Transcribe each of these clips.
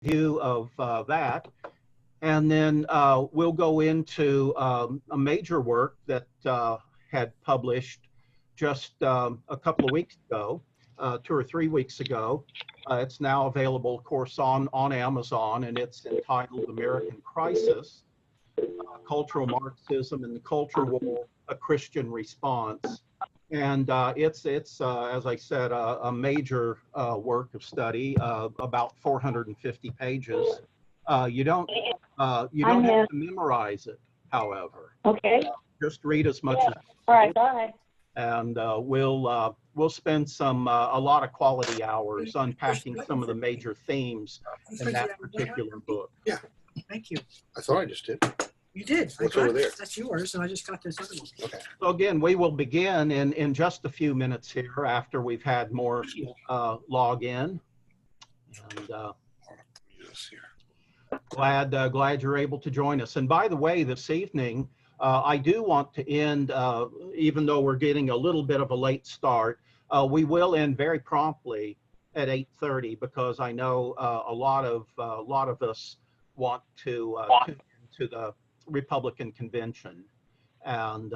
view of that. And then we'll go into a major work that had published just a couple of weeks ago, 2 or 3 weeks ago. It's now available, of course, on Amazon, and it's entitled American Crisis, Cultural Marxism and the Culture War, A Christian Response. And it's as I said, a major work of study, about 450 pages. You don't have to memorize it, however. Okay. Just read as much as. All right. Bye. And we'll spend a lot of quality hours unpacking some of the major themes in that particular book. Yeah. Thank you. I thought I just did. You did. What's over there? That's yours, and I just got this other one. Okay. So again, we will begin in just a few minutes here after we've had more log in. And glad you're able to join us. And by the way, this evening, I do want to end, even though we're getting a little bit of a late start, we will end very promptly at 8:30 because I know a lot of us want to tune into the Republican convention, and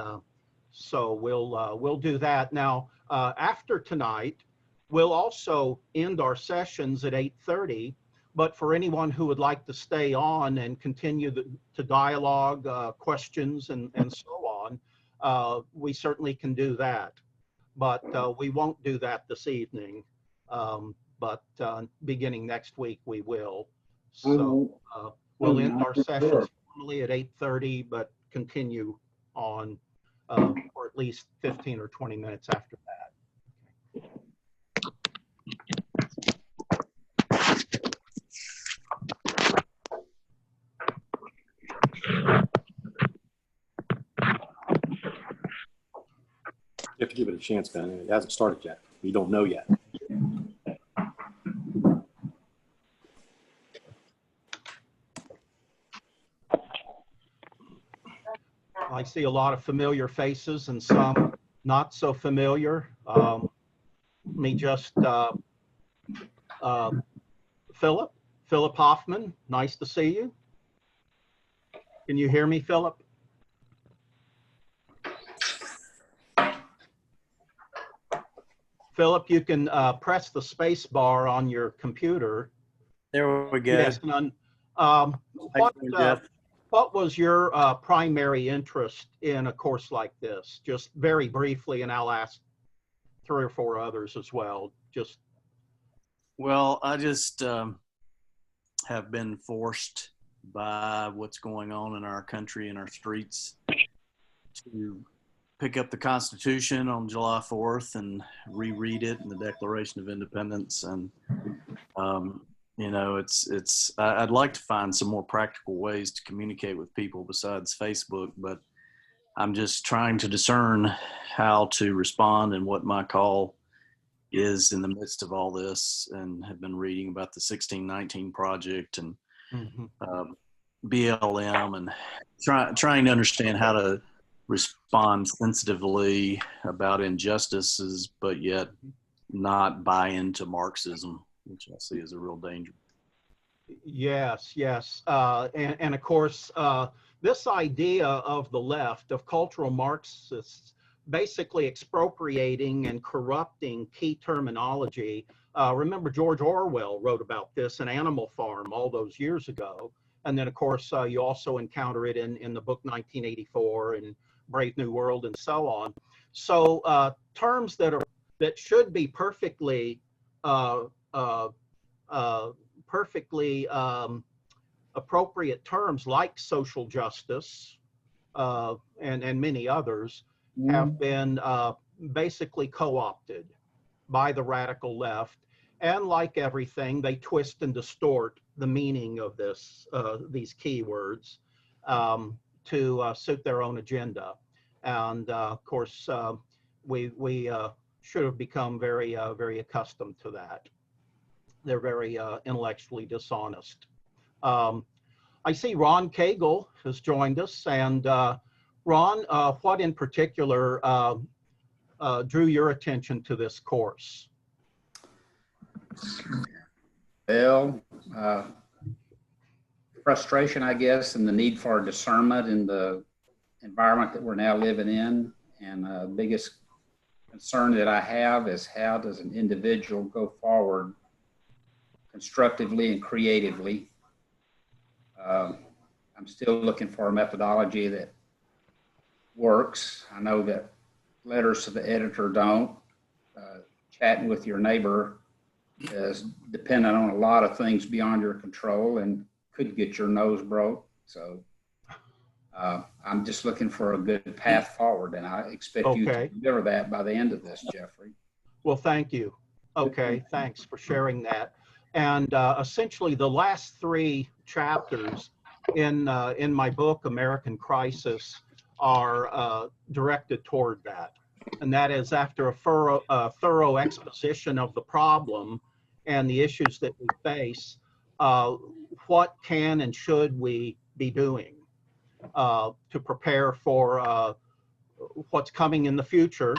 so we'll do that. Now, after tonight, we'll also end our sessions at 8:30. But for anyone who would like to stay on and continue to dialogue, questions, and so on, we certainly can do that. But we won't do that this evening. But beginning next week, we will. So we'll end our sessions normally at 8:30, but continue on for at least 15 or 20 minutes after that. You have to give it a chance, Ben. It hasn't started yet. You don't know yet. I see a lot of familiar faces and some not so familiar. Let me just, Philip Hoffman, nice to see you. Can you hear me, Philip? Philip, you can press the space bar on your computer. There we go. Yes, what was your primary interest in a course like this? Just very briefly, and I'll ask 3 or 4 others as well. Well, I just have been forced by what's going on in our country and our streets to pick up the Constitution on July 4th and reread it and the Declaration of Independence. And, you know, I'd like to find some more practical ways to communicate with people besides Facebook, but I'm just trying to discern how to respond and what my call is in the midst of all this, and have been reading about the 1619 Project and BLM, and trying to understand how to respond sensitively about injustices, but yet not buy into Marxism, which I see as a real danger. Yes. And of course, this idea of the left, of cultural Marxists, basically expropriating and corrupting key terminology. Remember, George Orwell wrote about this in Animal Farm all those years ago. And then, of course, you also encounter it in the book 1984 and Brave New World and so on. So terms that should be perfectly appropriate terms like social justice and many others have been basically co-opted by the radical left. And like everything, they twist and distort the meaning of these keywords to suit their own agenda. And of course, we should have become very accustomed to that. They're very intellectually dishonest. I see Ron Cagle has joined us, and Ron, what in particular drew your attention to this course? Well, frustration, I guess, and the need for discernment in the environment that we're now living in. And the biggest concern that I have is how does an individual go forward constructively and creatively. I'm still looking for a methodology that works. I know that letters to the editor don't. Chatting with your neighbor is dependent on a lot of things beyond your control and could get your nose broke. So I'm just looking for a good path forward, and I expect you to deliver that by the end of this, Jeffrey. Well, thank you. Okay, thanks for sharing that. And essentially, the last 3 chapters in my book, American Crisis, are directed toward that. And that is after a thorough exposition of the problem and the issues that we face, what can and should we be doing to prepare for what's coming in the future,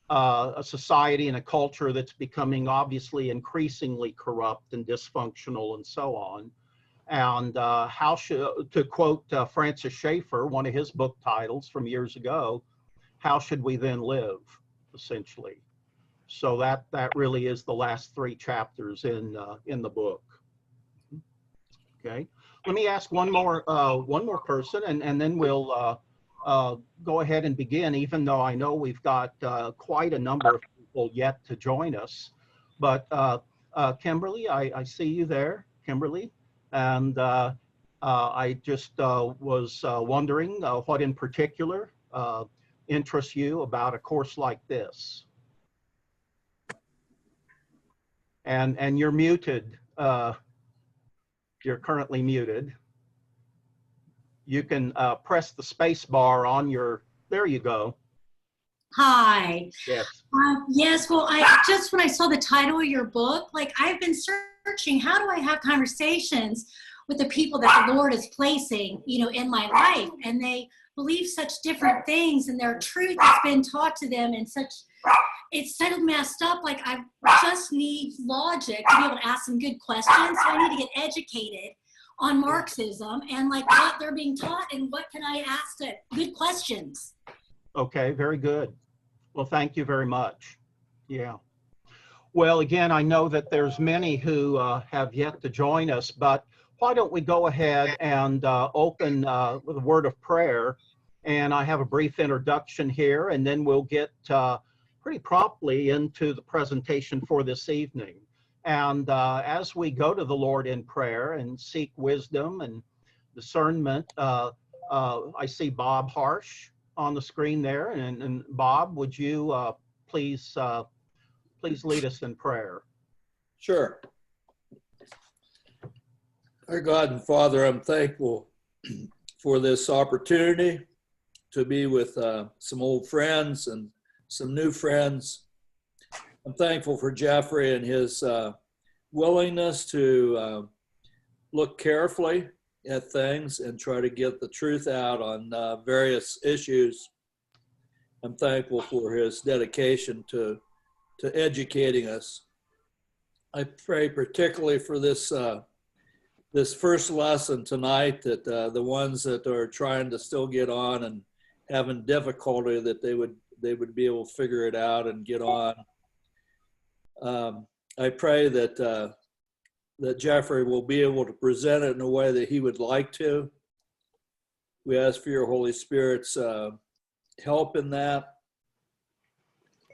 a society and a culture that's becoming obviously increasingly corrupt and dysfunctional and so on. And how should, to quote Francis Schaeffer, one of his book titles from years ago, how should we then live, essentially? So that really is the last 3 chapters in the book. Okay, let me ask one more person, and then we'll go ahead and begin. Even though I know we've got quite a number of people yet to join us, but Kimberly, I see you there, Kimberly, and I just was wondering what in particular interests you about a course like this. And you're muted. You're currently muted. You can press the space bar on your, there you go. Hi. Yes. Yes, well, when I saw the title of your book, like I've been searching, how do I have conversations with the people that the Lord is placing, in my life? And they believe such different things, and their truth has been taught to them in such, it's so messed up. Like I just need logic to be able to ask some good questions. So I need to get educated on Marxism and like what they're being taught and what can I ask to good questions. Okay, very good. Well, thank you very much. Yeah. Well, again, I know that there's many who have yet to join us, but why don't we go ahead and open with a word of prayer. And I have a brief introduction here, and then we'll get pretty promptly into the presentation for this evening. And as we go to the Lord in prayer and seek wisdom and discernment, I see Bob Harsh on the screen there. And Bob, would you please lead us in prayer? Sure. Our God and Father, I'm thankful for this opportunity to be with some old friends and some new friends. I'm thankful for Jeffrey and his willingness to look carefully at things and try to get the truth out on various issues. I'm thankful for his dedication to educating us. I pray particularly for this this first lesson tonight, that the ones that are trying to still get on and having difficulty, that they would be able to figure it out and get on. I pray that that Jeffrey will be able to present it in a way that he would like to. We ask for your Holy Spirit's help in that.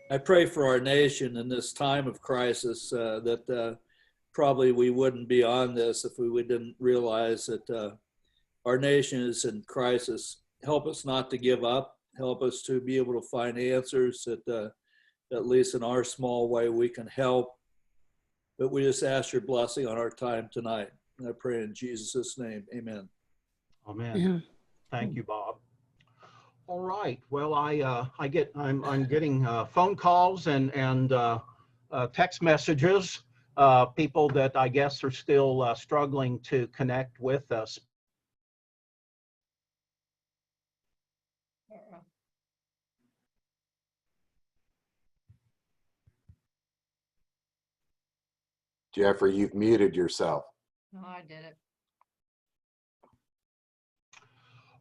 I pray for our nation in this time of crisis, that probably we wouldn't be on this if we didn't realize that our nation is in crisis. Help us not to give up. Help us to be able to find answers that at least in our small way we can help. But we just ask your blessing on our time tonight. And I pray in Jesus' name, amen. Amen. Yeah. Thank you, Bob. All right. Well, I'm getting phone calls and text messages, people that I guess are still struggling to connect with us. Jeffrey, you've muted yourself. No, I did it.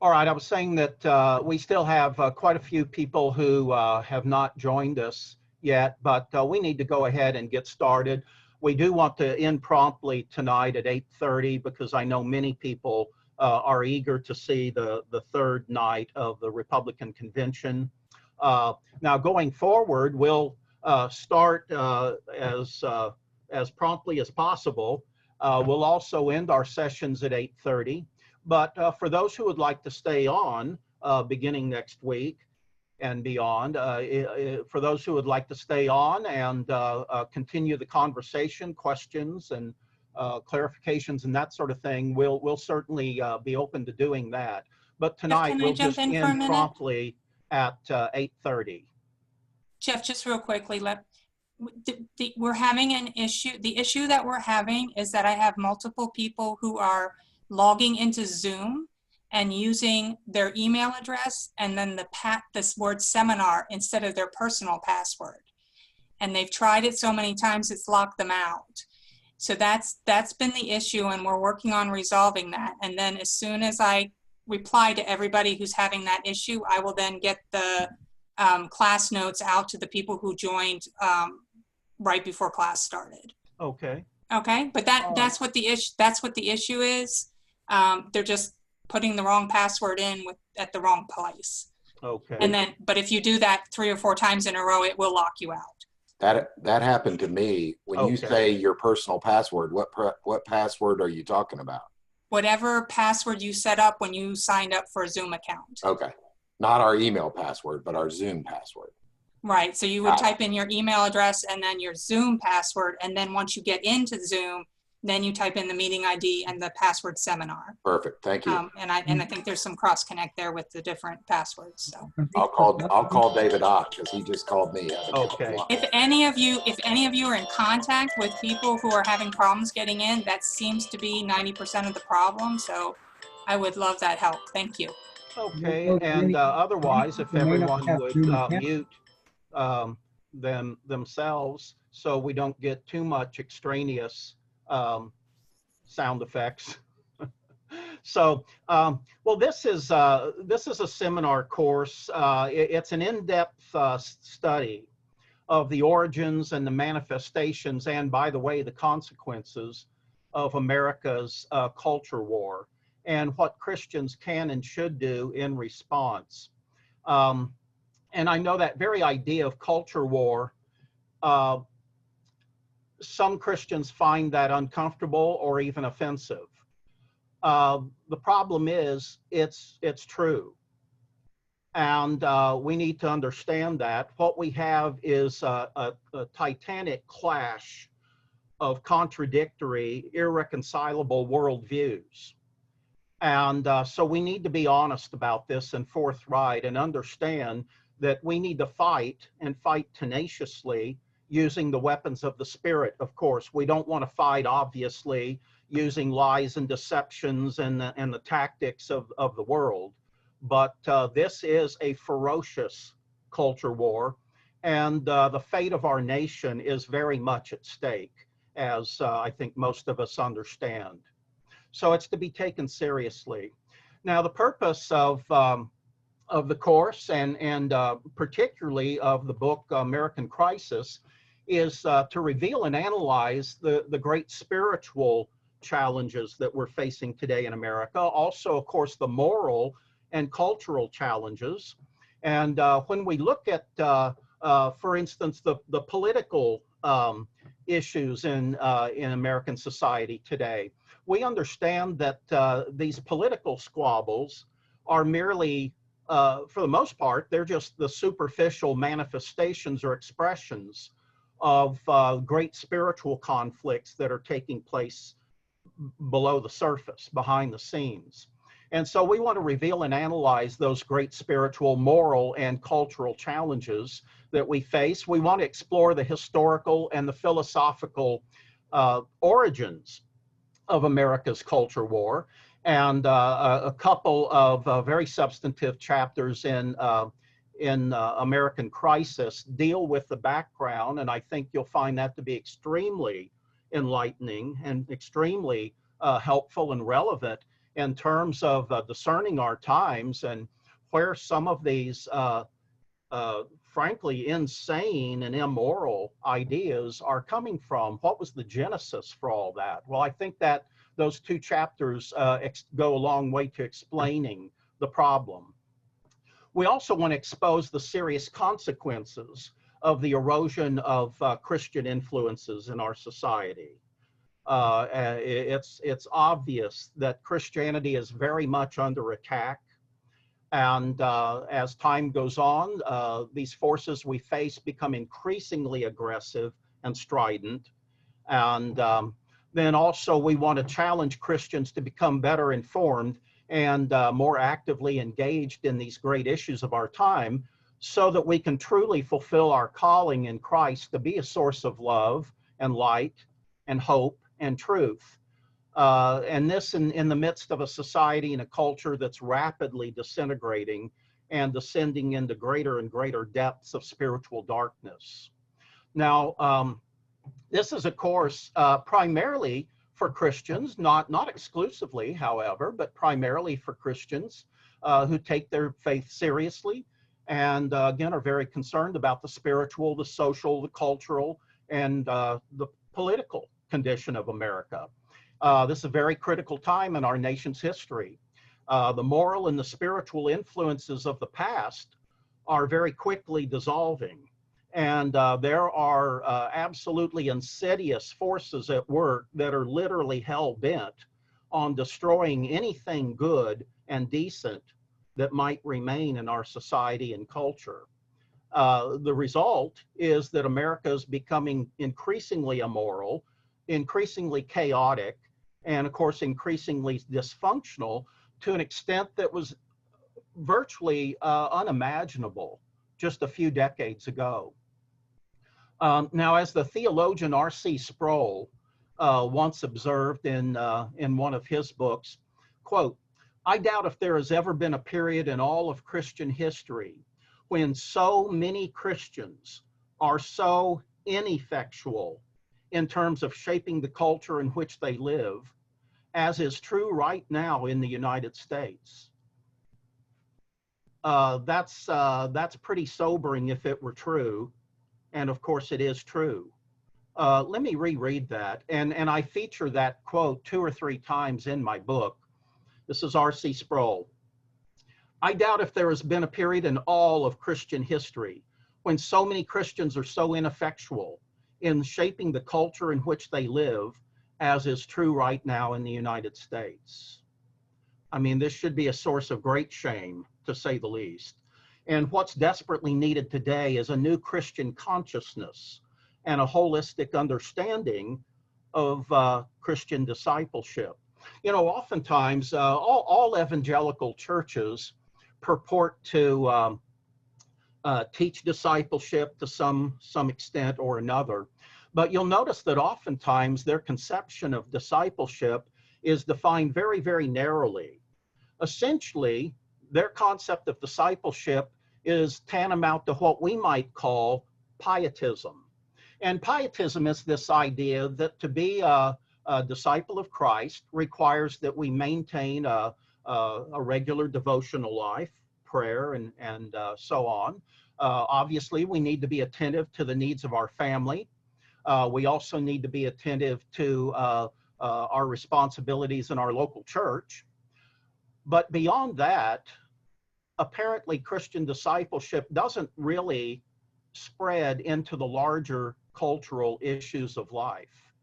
All right, I was saying that we still have quite a few people who have not joined us yet, but we need to go ahead and get started. We do want to end promptly tonight at 8:30 because I know many people are eager to see the third night of the Republican convention. Now, going forward, we'll start as promptly as possible. We'll also end our sessions at 8:30. But for those who would like to stay on beginning next week and beyond, for those who would like to stay on and continue the conversation, questions and clarifications and that sort of thing, we'll certainly be open to doing that. But tonight Can I we'll jump just in for a end minute? promptly at 8:30. Jeff, just real quickly, we're having an issue. The issue that we're having is that I have multiple people who are logging into Zoom and using their email address and then this word seminar instead of their personal password. And they've tried it so many times it's locked them out. So that's been the issue, and we're working on resolving that. And then as soon as I reply to everybody who's having that issue, I will then get the class notes out to the people who joined right before class started. Okay. Okay, but that's what the issue is. They're just putting the wrong password in at the wrong place. Okay. And then, but if you do that 3 or 4 times in a row, it will lock you out. That happened to me. When you Okay. say your personal password, what password are you talking about? Whatever password you set up when you signed up for a Zoom account. Okay. Not our email password, but our Zoom password. Right, so you would type in your email address and then your Zoom password, and then once you get into Zoom, then you type in the meeting ID and the password seminar. Perfect. Thank you. And I think there's some cross connect there with the different passwords. So I'll call David Ott because he just called me. Okay. if any of you are in contact with people who are having problems getting in, that seems to be 90% of the problem. So I would love that help. Thank you. Okay, and otherwise, if everyone would mute themselves so we don't get too much extraneous sound effects. So, well, this is a seminar course. It's an in-depth study of the origins and the manifestations, and by the way, the consequences of America's culture war, and what Christians can and should do in response. And I know that very idea of culture war, some Christians find that uncomfortable or even offensive. The problem is it's true. And we need to understand that. What we have is a titanic clash of contradictory, irreconcilable worldviews. And so we need to be honest about this and forthright and understand that we need to fight and fight tenaciously using the weapons of the Spirit, of course. We don't want to fight, obviously, using lies and deceptions and the tactics of the world. But this is a ferocious culture war, and the fate of our nation is very much at stake, as I think most of us understand. So it's to be taken seriously. Now, the purpose of the course and particularly of the book American Crisis is to reveal and analyze the great spiritual challenges that we're facing today in America. Also, of course, the moral and cultural challenges. And when we look at, for instance, the political issues in American society today, we understand that these political squabbles are merely, for the most part, they're just the superficial manifestations or expressions of great spiritual conflicts that are taking place below the surface, behind the scenes. And so we want to reveal and analyze those great spiritual, moral, and cultural challenges that we face. We want to explore the historical and the philosophical origins of America's culture war, and a couple of very substantive chapters in American Crisis deal with the background, and I think you'll find that to be extremely enlightening and extremely helpful and relevant in terms of discerning our times and where some of these frankly insane and immoral ideas are coming from. What was the genesis for all that? Well, I think that those two chapters go a long way to explaining the problem. We also want to expose the serious consequences of the erosion of Christian influences in our society. It's obvious that Christianity is very much under attack. And as time goes on, these forces we face become increasingly aggressive and strident. And then also we want to challenge Christians to become better informed and more actively engaged in these great issues of our time, so that we can truly fulfill our calling in Christ to be a source of love and light and hope and truth. And this in the midst of a society and a culture that's rapidly disintegrating and descending into greater and greater depths of spiritual darkness. Now, this is, of course, primarily for Christians, not exclusively, however, but primarily for Christians who take their faith seriously and, again, are very concerned about the spiritual, the social, the cultural, and the political condition of America. This is a very critical time in our nation's history. The moral and the spiritual influences of the past are very quickly dissolving. And there are absolutely insidious forces at work that are literally hell-bent on destroying anything good and decent that might remain in our society and culture. The result is that America is becoming increasingly immoral, increasingly chaotic, and of course, increasingly dysfunctional to an extent that was virtually unimaginable just a few decades ago. Now, as the theologian R.C. Sproul once observed in one of his books, quote, "I doubt if there has ever been a period in all of Christian history when so many Christians are so ineffectual in terms of shaping the culture in which they live, as is true right now in the United States." That's pretty sobering if it were true. And of course, it is true. Let me reread that. And I feature that quote 2 or 3 times in my book. This is R.C. Sproul. "I doubt if there has been a period in all of Christian history when so many Christians are so ineffectual in shaping the culture in which they live, as is true right now in the United States." I mean, this should be a source of great shame, to say the least. And what's desperately needed today is a new Christian consciousness and a holistic understanding of Christian discipleship. You know, oftentimes, all evangelical churches purport to teach discipleship to some extent or another. But you'll notice that oftentimes their conception of discipleship is defined very, very narrowly. Essentially, their concept of discipleship is tantamount to what we might call pietism. And pietism is this idea that to be a disciple of Christ requires that we maintain a regular devotional life, prayer, and so on. Obviously, we need to be attentive to the needs of our family. We also need to be attentive to our responsibilities in our local church. But beyond that, apparently Christian discipleship doesn't really spread into the larger cultural issues of life.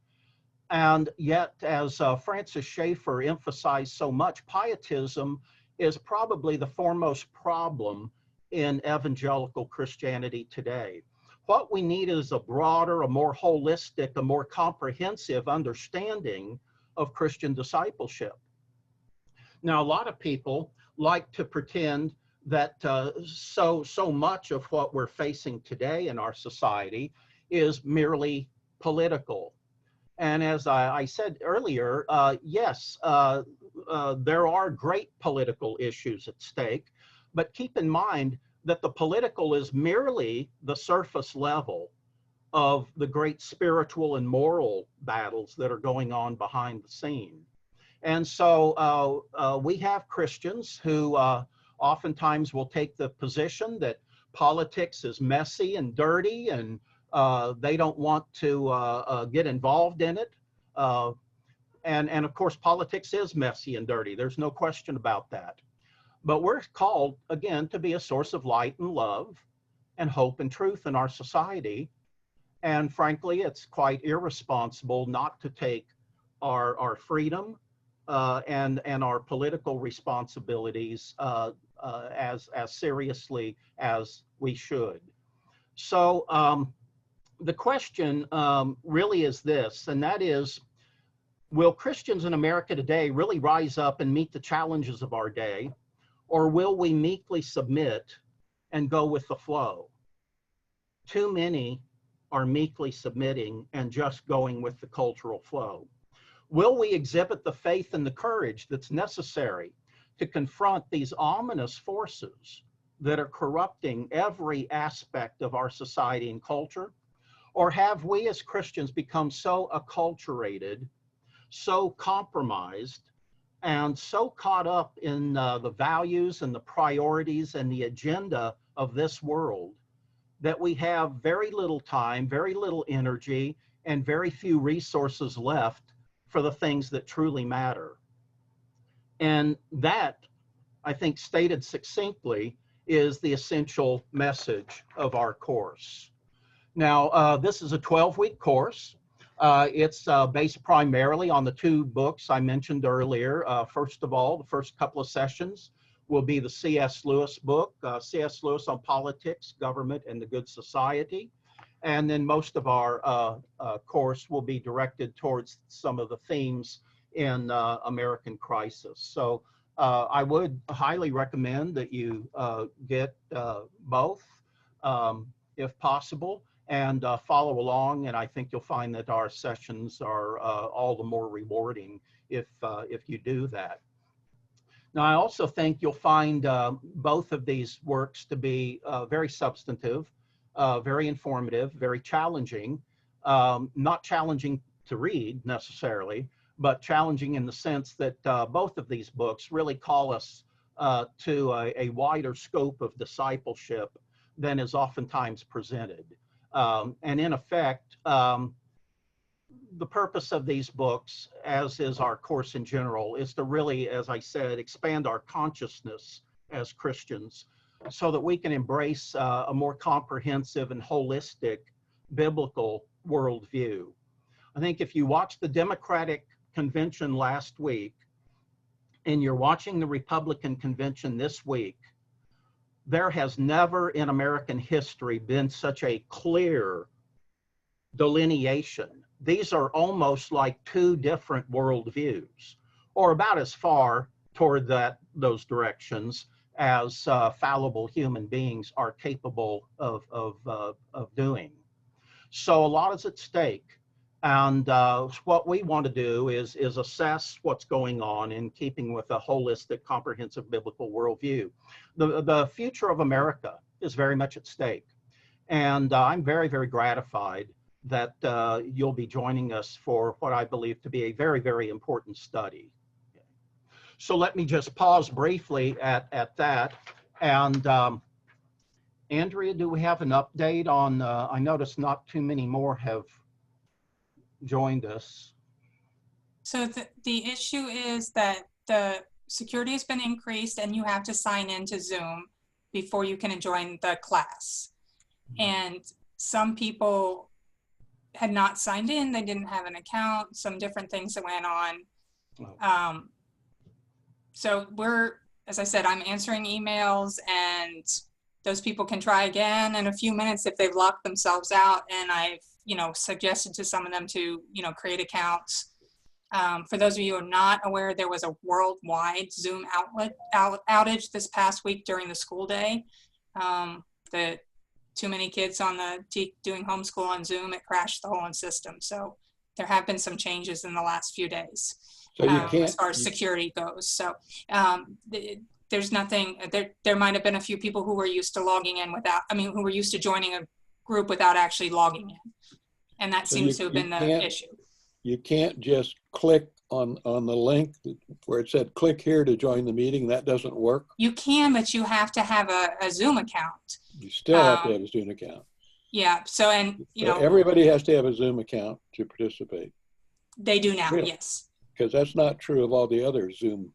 And yet, as Francis Schaeffer emphasized so much, pietism is probably the foremost problem in evangelical Christianity today. What we need is a broader, a more holistic, a more comprehensive understanding of Christian discipleship. Now, a lot of people like to pretend that so much of what we're facing today in our society is merely political. And as I said earlier, yes, there are great political issues at stake, but keep in mind that the political is merely the surface level of the great spiritual and moral battles that are going on behind the scene. And so we have Christians who oftentimes will take the position that politics is messy and dirty, and they don't want to get involved in it. And of course, politics is messy and dirty. There's no question about that. But we're called, again, to be a source of light and love and hope and truth in our society. And frankly, it's quite irresponsible not to take our freedom and our political responsibilities as seriously as we should. So the question really is this, and that is, will Christians in America today really rise up and meet the challenges of our day, or will we meekly submit and go with the flow? Too many are meekly submitting and just going with the cultural flow. Will we exhibit the faith and the courage that's necessary to confront these ominous forces that are corrupting every aspect of our society and culture? Or have we as Christians become so acculturated, so compromised, and so caught up in the values and the priorities and the agenda of this world that we have very little time, very little energy, and very few resources left for the things that truly matter? And that, I think, stated succinctly, is the essential message of our course. Now, this is a 12-week course. It's based primarily on the two books I mentioned earlier. First of all, the first couple of sessions will be the C.S. Lewis book, C.S. Lewis on Politics, Government, and the Good Society. And then most of our course will be directed towards some of the themes in American crisis. So I would highly recommend that you get both if possible, and follow along. And I think you'll find that our sessions are all the more rewarding if you do that. Now, I also think you'll find both of these works to be very substantive, very informative, very challenging, not challenging to read necessarily, but challenging in the sense that both of these books really call us to a wider scope of discipleship than is oftentimes presented. And in effect, the purpose of these books, as is our course in general, is to really, as I said, expand our consciousness as Christians so that we can embrace a more comprehensive and holistic biblical worldview. I think if you watched the Democratic convention last week and you're watching the Republican convention this week, there has never in American history been such a clear delineation. These are almost like two different worldviews, or about as far toward those directions as fallible human beings are capable of doing. So a lot is at stake. And what we want to do is assess what's going on in keeping with a holistic, comprehensive biblical worldview. The future of America is very much at stake. And I'm very, very gratified that you'll be joining us for what I believe to be a very, very important study. So let me just pause briefly at that. And Andrea, do we have an update on, I noticed not too many more have joined us. So the issue is that the security has been increased and you have to sign into Zoom before you can join the class. And some people had not signed in, they didn't have an account, some different things that went on. So we're, as I said, I'm answering emails, and those people can try again in a few minutes if they've locked themselves out. And I've, suggested to some of them to, create accounts. For those of you who are not aware, there was a worldwide Zoom outage this past week during the school day. Too many kids doing homeschool on Zoom, it crashed the whole system. So there have been some changes in the last few days So you can't, as far as security goes. So there's nothing, there might have been a few people who were used to logging in who were used to joining a group without actually logging in. And that seems to have been the issue. You can't just click on the link where it said click here to join the meeting, that doesn't work? You can, but you have to have a Zoom account. You still have to have a Zoom account. Yeah. So, and you So know, everybody has to have a Zoom account to participate. they do now. Really? Yes. Because that's not true of all the other Zoom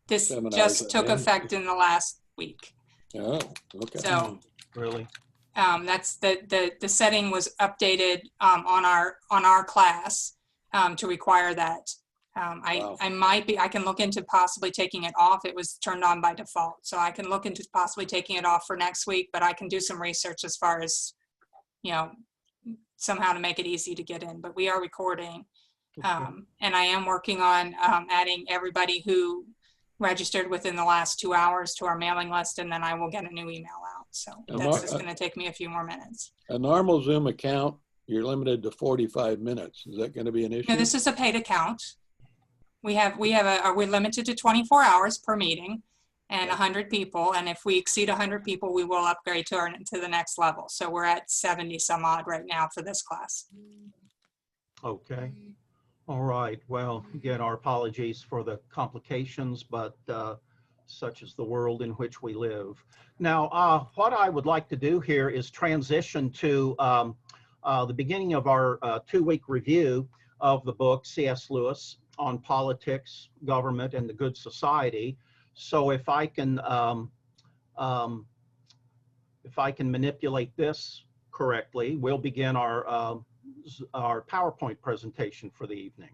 This seminars just I've took been effect to. in the last week. Oh, okay. So Really? that's the setting was updated on our class to require that. Wow. I can look into possibly taking it off. It was turned on by default. So I can look into possibly taking it off for next week, but I can do some research as far as, you know, somehow to make it easy to get in. But we are recording. And I am working on adding everybody who registered within the last 2 hours to our mailing list, and then I will get a new email out. So that's just going to take me a few more minutes. A normal Zoom account, you're limited to 45 minutes. Is that going to be an issue? No, this is a paid account. We're limited to 24 hours per meeting and 100 people. And if we exceed 100 people, we will upgrade to the next level. So we're at 70 some odd right now for this class. Okay. All right. Well, again, our apologies for the complications, but such is the world in which we live. Now, what I would like to do here is transition to the beginning of our 2-week review of the book C.S. Lewis on Politics, Government, and the Good Society. So if I can manipulate this correctly, we'll begin our PowerPoint presentation for the evening.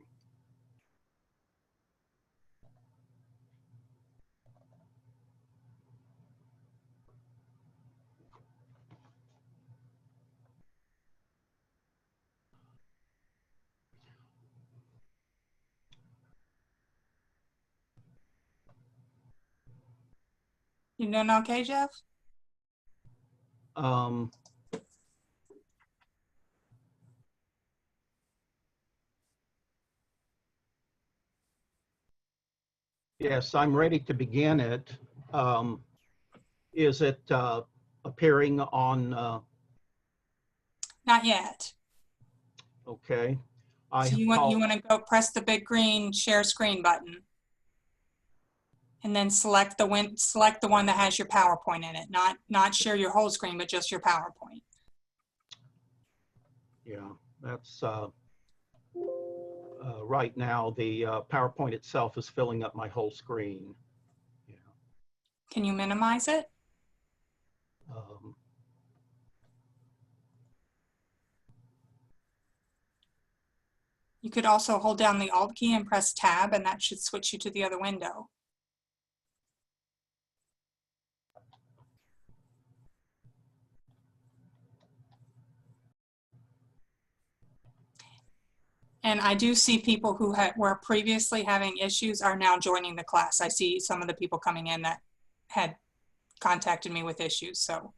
You doing okay, Jeff? Yes, I'm ready to begin it. Is it appearing on? Not yet. Okay. So you want to go press the big green share screen button, and then select the one that has your PowerPoint in it. Not share your whole screen, but just your PowerPoint. Yeah, that's right now. The PowerPoint itself is filling up my whole screen. Yeah. Can you minimize it? You could also hold down the Alt key and press Tab, and that should switch you to the other window. And I do see people who were previously having issues are now joining the class. I see some of the people coming in that had contacted me with issues. So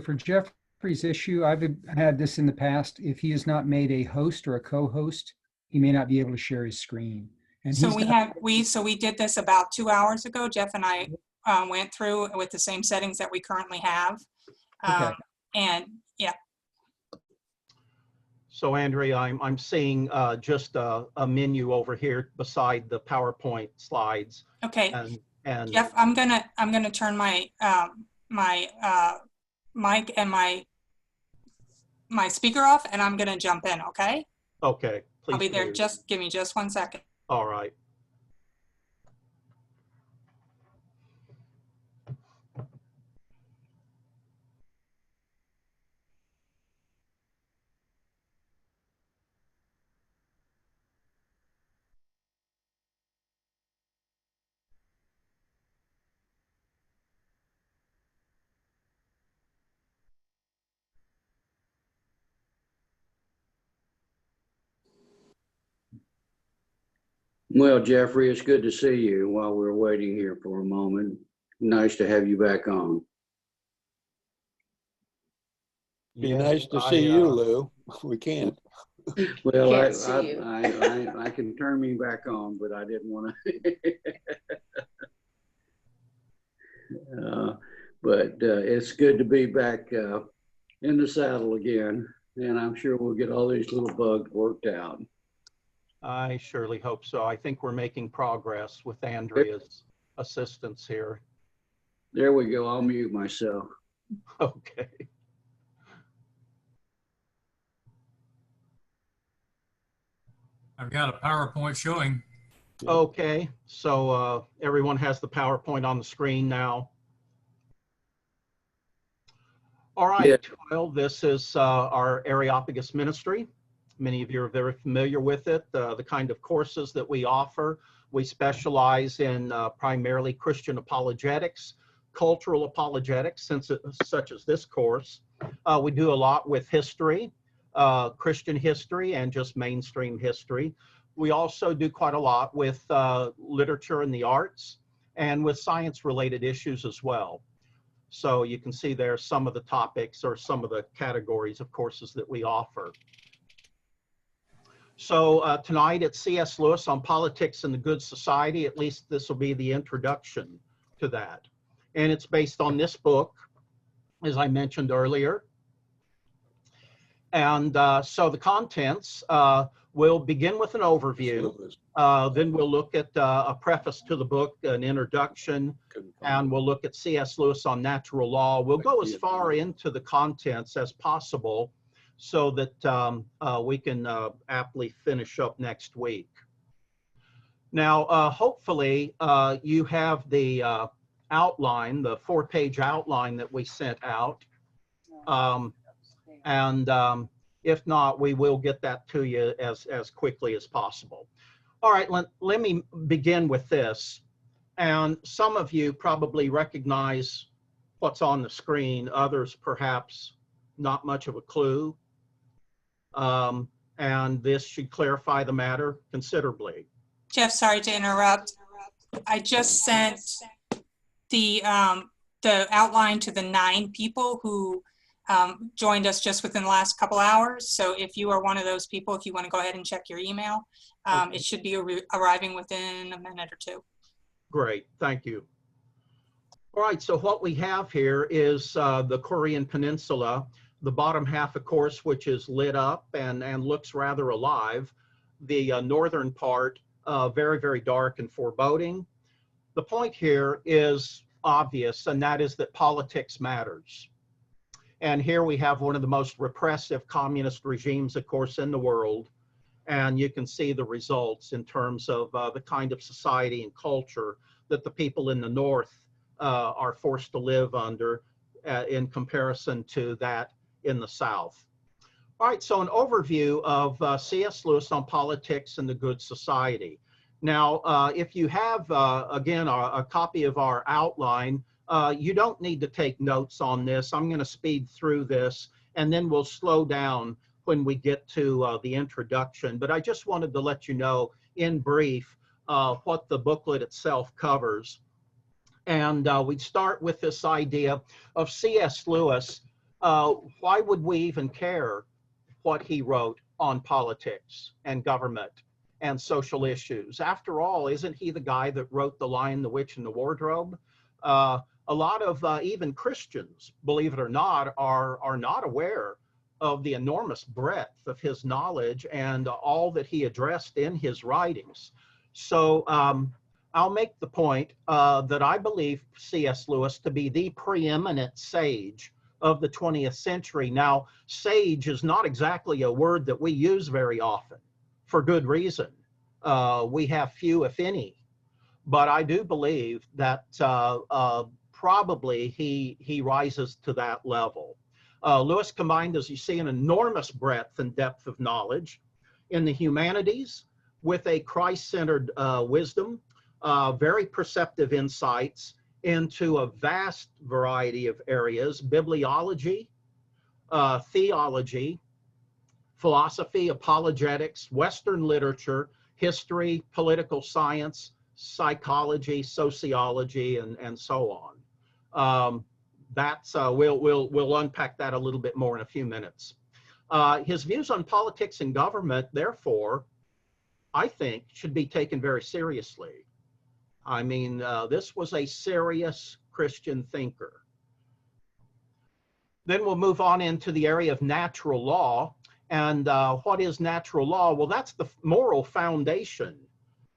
for Jeffrey's issue, I've had this in the past. If he is not made a host or a co-host, he may not be able to share his screen. And so we did this about 2 hours ago. Jeff and I went through with the same settings that we currently have. Okay. And yeah. So Andrea, I'm seeing just a menu over here beside the PowerPoint slides. Okay. And Jeff, I'm gonna turn my mic and my speaker off, and I'm gonna jump in. Okay. Okay. Please I'll be there. do. Just give me just 1 second. All right. Well, Jeffrey, it's good to see you while we're waiting here for a moment. Nice to have you back on. Be Yes, nice to see you, Lou. We can't. Well, Can't see you. I can turn me back on, but I didn't want to. But it's good to be back in the saddle again, and I'm sure we'll get all these little bugs worked out. I surely hope so. I think we're making progress with Andrea's assistance here. There we go. I'll mute myself. Okay. I've got a PowerPoint showing. Okay, so everyone has the PowerPoint on the screen now. All right, Yeah. well, this is our Areopagus ministry. Many of you are very familiar with it, the kind of courses that we offer. We specialize in primarily Christian apologetics, cultural apologetics, such as this course. We do a lot with history, Christian history, and just mainstream history. We also do quite a lot with literature and the arts, and with science-related issues as well. So you can see there some of the topics or some of the categories of courses that we offer. So tonight it's C.S. Lewis on Politics and the Good Society. At least this will be the introduction to that. And it's based on this book, as I mentioned earlier. And so the contents, we'll begin with an overview. Then we'll look at a preface to the book, an introduction, and we'll look at C.S. Lewis on natural law. We'll go as far into the contents as possible so that we can aptly finish up next week. Now, hopefully, you have the outline, the 4-page outline that we sent out. If not, we will get that to you as quickly as possible. All right, let me begin with this. And some of you probably recognize what's on the screen, others perhaps not much of a clue. And this should clarify the matter considerably. Jeff, sorry to interrupt. I just sent the outline to the 9 people who joined us just within the last couple hours. So if you are one of those people, if you want to go ahead and check your email, it should be arriving within a minute or 2. Great, thank you. All right, so what we have here is the Korean Peninsula, the bottom half, of course, which is lit up and looks rather alive. The northern part, very, very dark and foreboding. The point here is obvious, and that is that politics matters. And here we have one of the most repressive communist regimes, of course, in the world. And you can see the results in terms of the kind of society and culture that the people in the North are forced to live under in comparison to that in the South. All right, so an overview of C.S. Lewis on Politics and the Good Society. Now, if you have, again, a copy of our outline, you don't need to take notes on this. I'm going to speed through this, and then we'll slow down when we get to the introduction. But I just wanted to let you know in brief what the booklet itself covers. And we'd start with this idea of C.S. Lewis. Why would we even care what he wrote on politics and government and social issues? After all, isn't he the guy that wrote The Lion, the Witch, and the Wardrobe? A lot of even Christians, believe it or not, are not aware of the enormous breadth of his knowledge and all that he addressed in his writings. So I'll make the point that I believe C.S. Lewis to be the preeminent sage of the 20th century. Now, sage is not exactly a word that we use very often, for good reason. We have few, if any. But I do believe that probably he rises to that level. Lewis combined, as you see, an enormous breadth and depth of knowledge in the humanities with a Christ-centered wisdom, very perceptive insights into a vast variety of areas: bibliology, theology, philosophy, apologetics, Western literature, history, political science, psychology, sociology, and so on. We'll unpack that a little bit more in a few minutes. His views on politics and government, therefore, I think, should be taken very seriously. I mean, this was a serious Christian thinker. Then we'll move on into the area of natural law. And what is natural law? Well, that's the moral foundation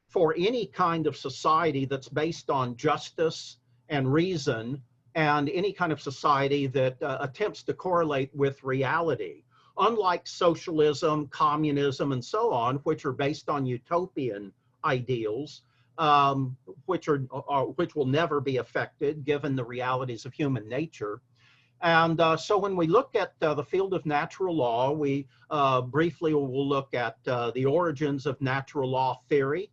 for any kind of society that's based on justice and reason, and any kind of society that attempts to correlate with reality. Unlike socialism, communism, and so on, which are based on utopian ideals, which will never be affected given the realities of human nature. And so when we look at the field of natural law, we briefly will look at the origins of natural law theory.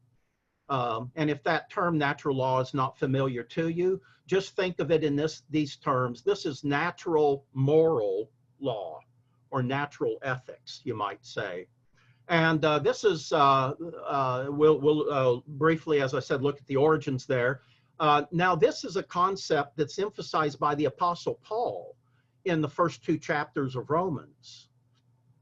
And if that term natural law is not familiar to you, just think of it in these terms. This is natural moral law, or natural ethics, you might say. And this is, we'll briefly, as I said, look at the origins there. Now, this is a concept that's emphasized by the Apostle Paul in the first 2 chapters of Romans.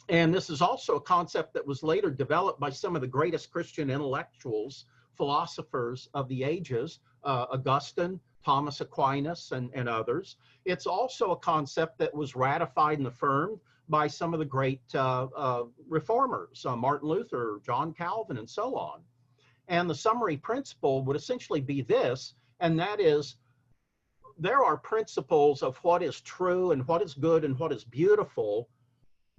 And this is also a concept that was later developed by some of the greatest Christian intellectuals, philosophers of the ages, Augustine, Thomas Aquinas, and others. It's also a concept that was ratified and affirmed by some of the great reformers, Martin Luther, John Calvin, and so on. And the summary principle would essentially be this, and that is, there are principles of what is true and what is good and what is beautiful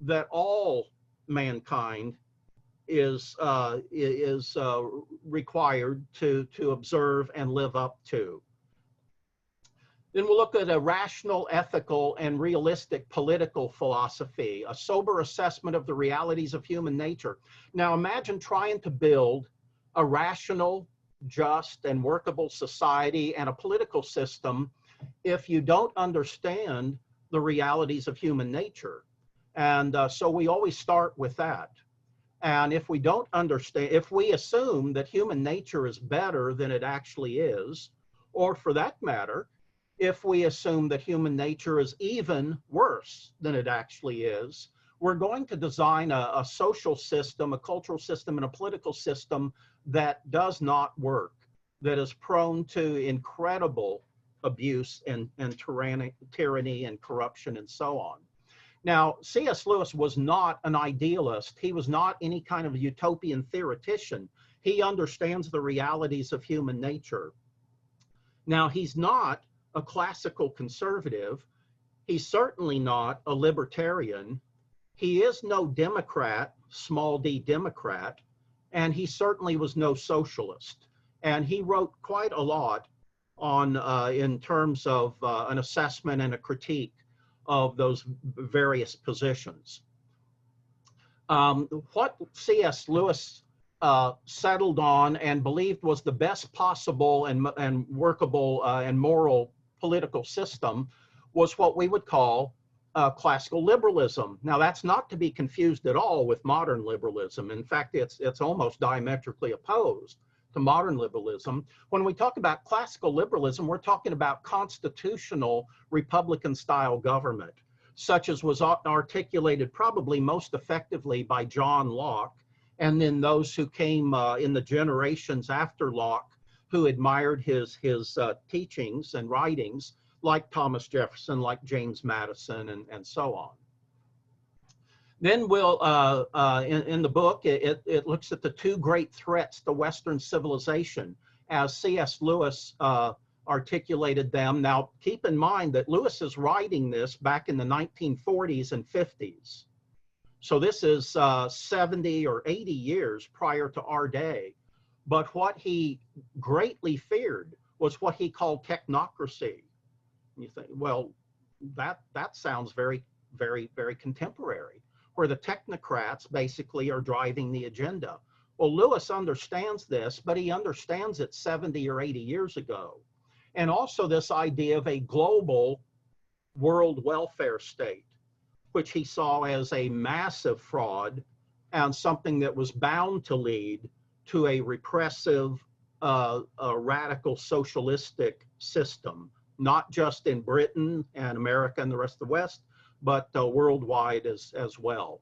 that all mankind is required to observe and live up to. Then we'll look at a rational, ethical, and realistic political philosophy, a sober assessment of the realities of human nature. Now imagine trying to build a rational, just, and workable society and a political system if you don't understand the realities of human nature. And so we always start with that. And if we don't understand, if we assume that human nature is better than it actually is, or for that matter, if we assume that human nature is even worse than it actually is, we're going to design a social system, a cultural system, and a political system that does not work, that is prone to incredible abuse and tyranny and corruption and so on. Now, C.S. Lewis was not an idealist. He was not any kind of utopian theoretician. He understands the realities of human nature. Now, he's not a classical conservative. He's certainly not a libertarian. He is no Democrat, small d Democrat, and he certainly was no socialist. And he wrote quite a lot on in terms of an assessment and a critique of those various positions. What C.S. Lewis settled on and believed was the best possible and workable and moral political system was what we would call classical liberalism. Now, that's not to be confused at all with modern liberalism. In fact, it's almost diametrically opposed to modern liberalism. When we talk about classical liberalism, we're talking about constitutional Republican-style government, such as was articulated probably most effectively by John Locke, and then those who came in the generations after Locke, who admired his teachings and writings, like Thomas Jefferson, like James Madison, and so on. Then we'll, in the book, it looks at the 2 great threats to Western civilization as C.S. Lewis articulated them. Now, keep in mind that Lewis is writing this back in the 1940s and 50s. So this is 70 or 80 years prior to our day. But what he greatly feared was what he called technocracy. You think, well, that sounds very, very, very contemporary, where the technocrats basically are driving the agenda. Well, Lewis understands this, but he understands it 70 or 80 years ago. And also this idea of a global world welfare state, which he saw as a massive fraud and something that was bound to lead to a repressive, radical socialistic system, not just in Britain and America and the rest of the West, but worldwide as well.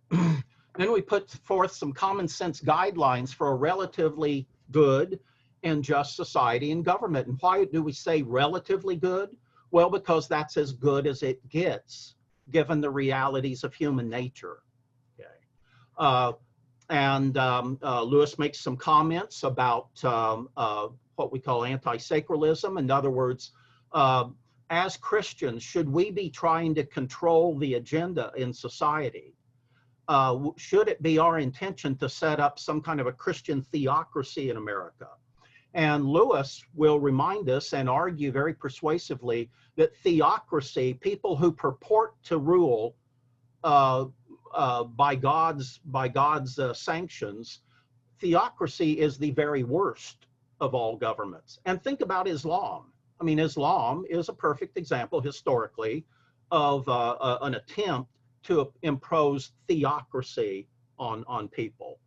Then we put forth some common sense guidelines for a relatively good and just society and government. And why do we say relatively good? Well, because that's as good as it gets given the realities of human nature. Okay. Lewis makes some comments about what we call anti-sacralism. In other words, as Christians, should we be trying to control the agenda in society? Should it be our intention to set up some kind of a Christian theocracy in America? And Lewis will remind us and argue very persuasively that theocracy, people who purport to rule by God's sanctions, theocracy is the very worst of all governments. And think about Islam. I mean, Islam is a perfect example historically of an attempt to impose theocracy on people.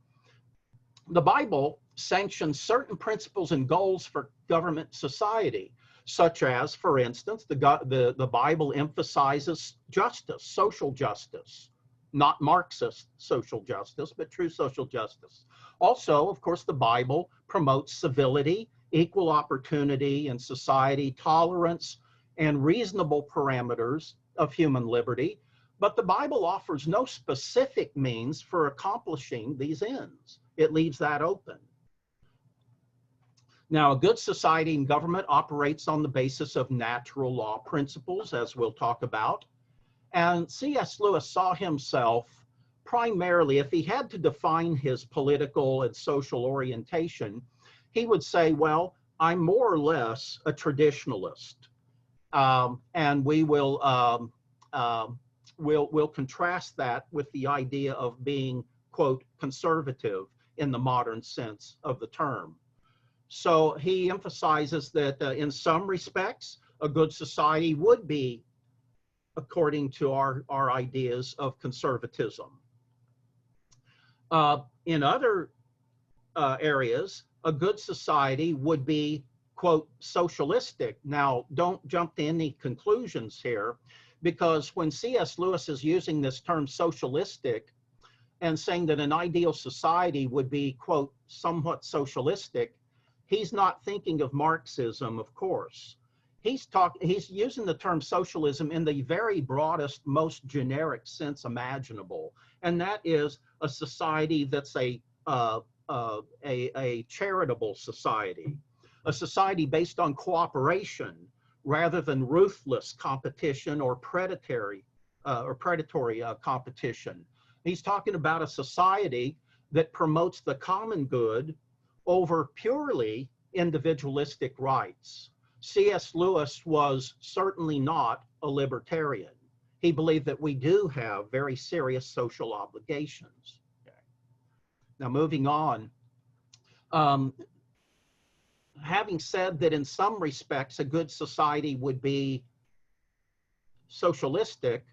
The Bible sanctions certain principles and goals for government society, such as, for instance, the Bible emphasizes justice, social justice, not Marxist social justice, but true social justice. Also, of course, the Bible promotes civility, equal opportunity in society, tolerance, and reasonable parameters of human liberty. But the Bible offers no specific means for accomplishing these ends. It leaves that open. Now, a good society and government operates on the basis of natural law principles, as we'll talk about. And C.S. Lewis saw himself primarily, if he had to define his political and social orientation, he would say, well, I'm more or less a traditionalist. And we will we'll contrast that with the idea of being, quote, conservative in the modern sense of the term. So he emphasizes that in some respects, a good society would be according to our ideas of conservatism. In other areas, a good society would be, quote, socialistic. Now, don't jump to any conclusions here, because when C.S. Lewis is using this term socialistic and saying that an ideal society would be, quote, somewhat socialistic, he's not thinking of Marxism, of course. He's using the term socialism in the very broadest, most generic sense imaginable, and that is a society that's a charitable society, a society based on cooperation rather than ruthless competition or predatory competition. He's talking about a society that promotes the common good over purely individualistic rights. C.S. Lewis was certainly not a libertarian. He believed that we do have very serious social obligations. Okay. Now, moving on. Having said that in some respects a good society would be socialistic,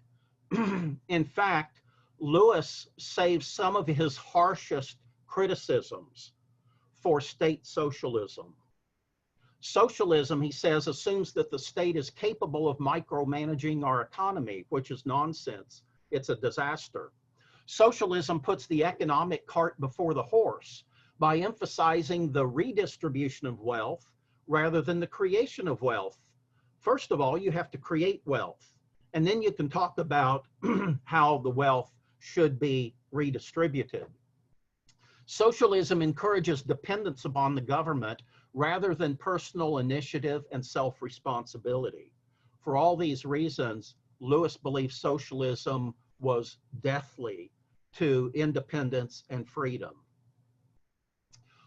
in fact, Lewis saves some of his harshest criticisms for state socialism. Socialism, he says, assumes that the state is capable of micromanaging our economy, which is nonsense. It's a disaster. Socialism puts the economic cart before the horse by emphasizing the redistribution of wealth rather than the creation of wealth. First of all, you have to create wealth, and then you can talk about how the wealth should be redistributed. Socialism encourages dependence upon the government rather than personal initiative and self-responsibility. For all these reasons, Lewis believes socialism was deathly to independence and freedom.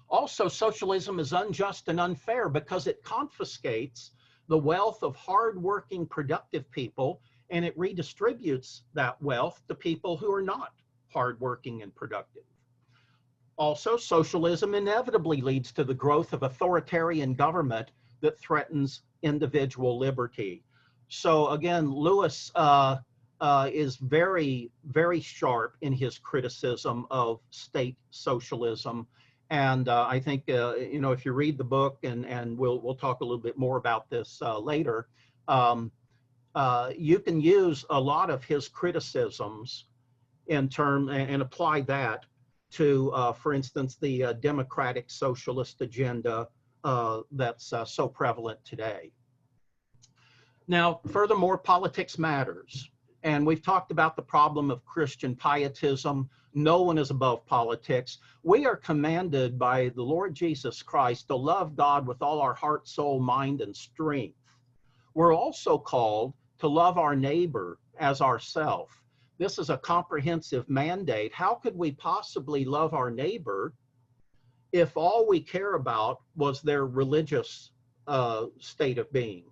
Also, socialism is unjust and unfair because it confiscates the wealth of hardworking, productive people, and it redistributes that wealth to people who are not hardworking and productive. Also, socialism inevitably leads to the growth of authoritarian government that threatens individual liberty. So again, Lewis is very, very sharp in his criticism of state socialism. And I think, you know, if you read the book, and we'll talk a little bit more about this later, you can use a lot of his criticisms in term and apply that to, for instance, the democratic socialist agenda that's so prevalent today. Now, furthermore, politics matters. And we've talked about the problem of Christian pietism. No one is above politics. We are commanded by the Lord Jesus Christ to love God with all our heart, soul, mind, and strength. We're also called to love our neighbor as ourself. This is a comprehensive mandate. How could we possibly love our neighbor if all we care about was their religious state of being?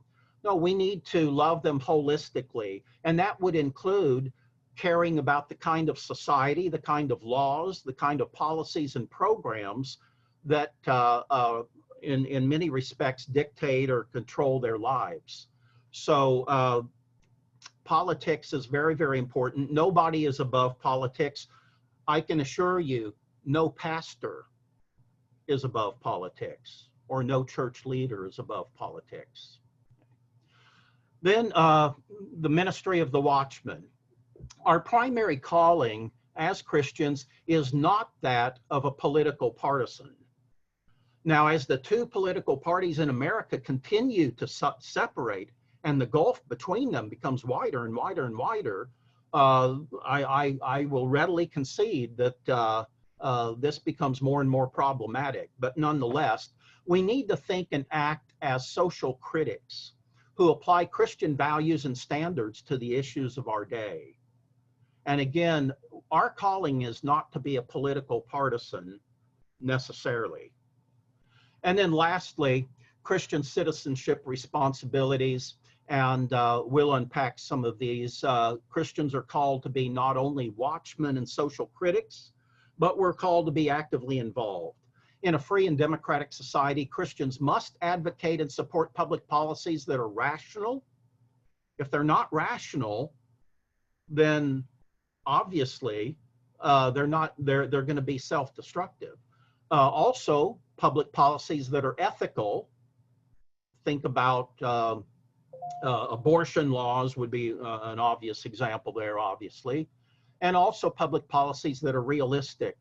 No, we need to love them holistically, and that would include caring about the kind of society, the kind of laws, the kind of policies and programs that in many respects dictate or control their lives. So politics is very, very important. Nobody is above politics. I can assure you, no pastor is above politics, or no church leader is above politics. Then the ministry of the watchman. Our primary calling as Christians is not that of a political partisan. Now, as the two political parties in America continue to separate and the gulf between them becomes wider and wider and wider, I will readily concede that this becomes more and more problematic. But nonetheless, we need to think and act as social critics who apply Christian values and standards to the issues of our day. And again, our calling is not to be a political partisan necessarily. And then lastly, Christian citizenship responsibilities, and we'll unpack some of these. Christians are called to be not only watchmen and social critics, but we're called to be actively involved. In a free and democratic society, Christians must advocate and support public policies that are rational. If they're not rational, then obviously they're going to be self-destructive. Also, public policies that are ethical. Think about abortion laws would be an obvious example there, obviously, and also public policies that are realistic.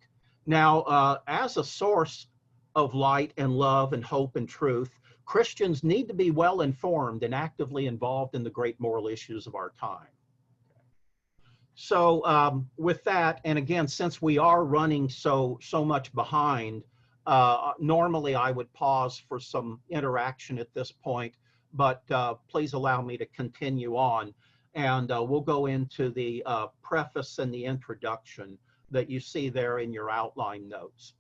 Now, as a source of light and love and hope and truth, Christians need to be well informed and actively involved in the great moral issues of our time. So with that, and again, since we are running so much behind, normally I would pause for some interaction at this point, but please allow me to continue on. And we'll go into the preface and the introduction that you see there in your outline notes.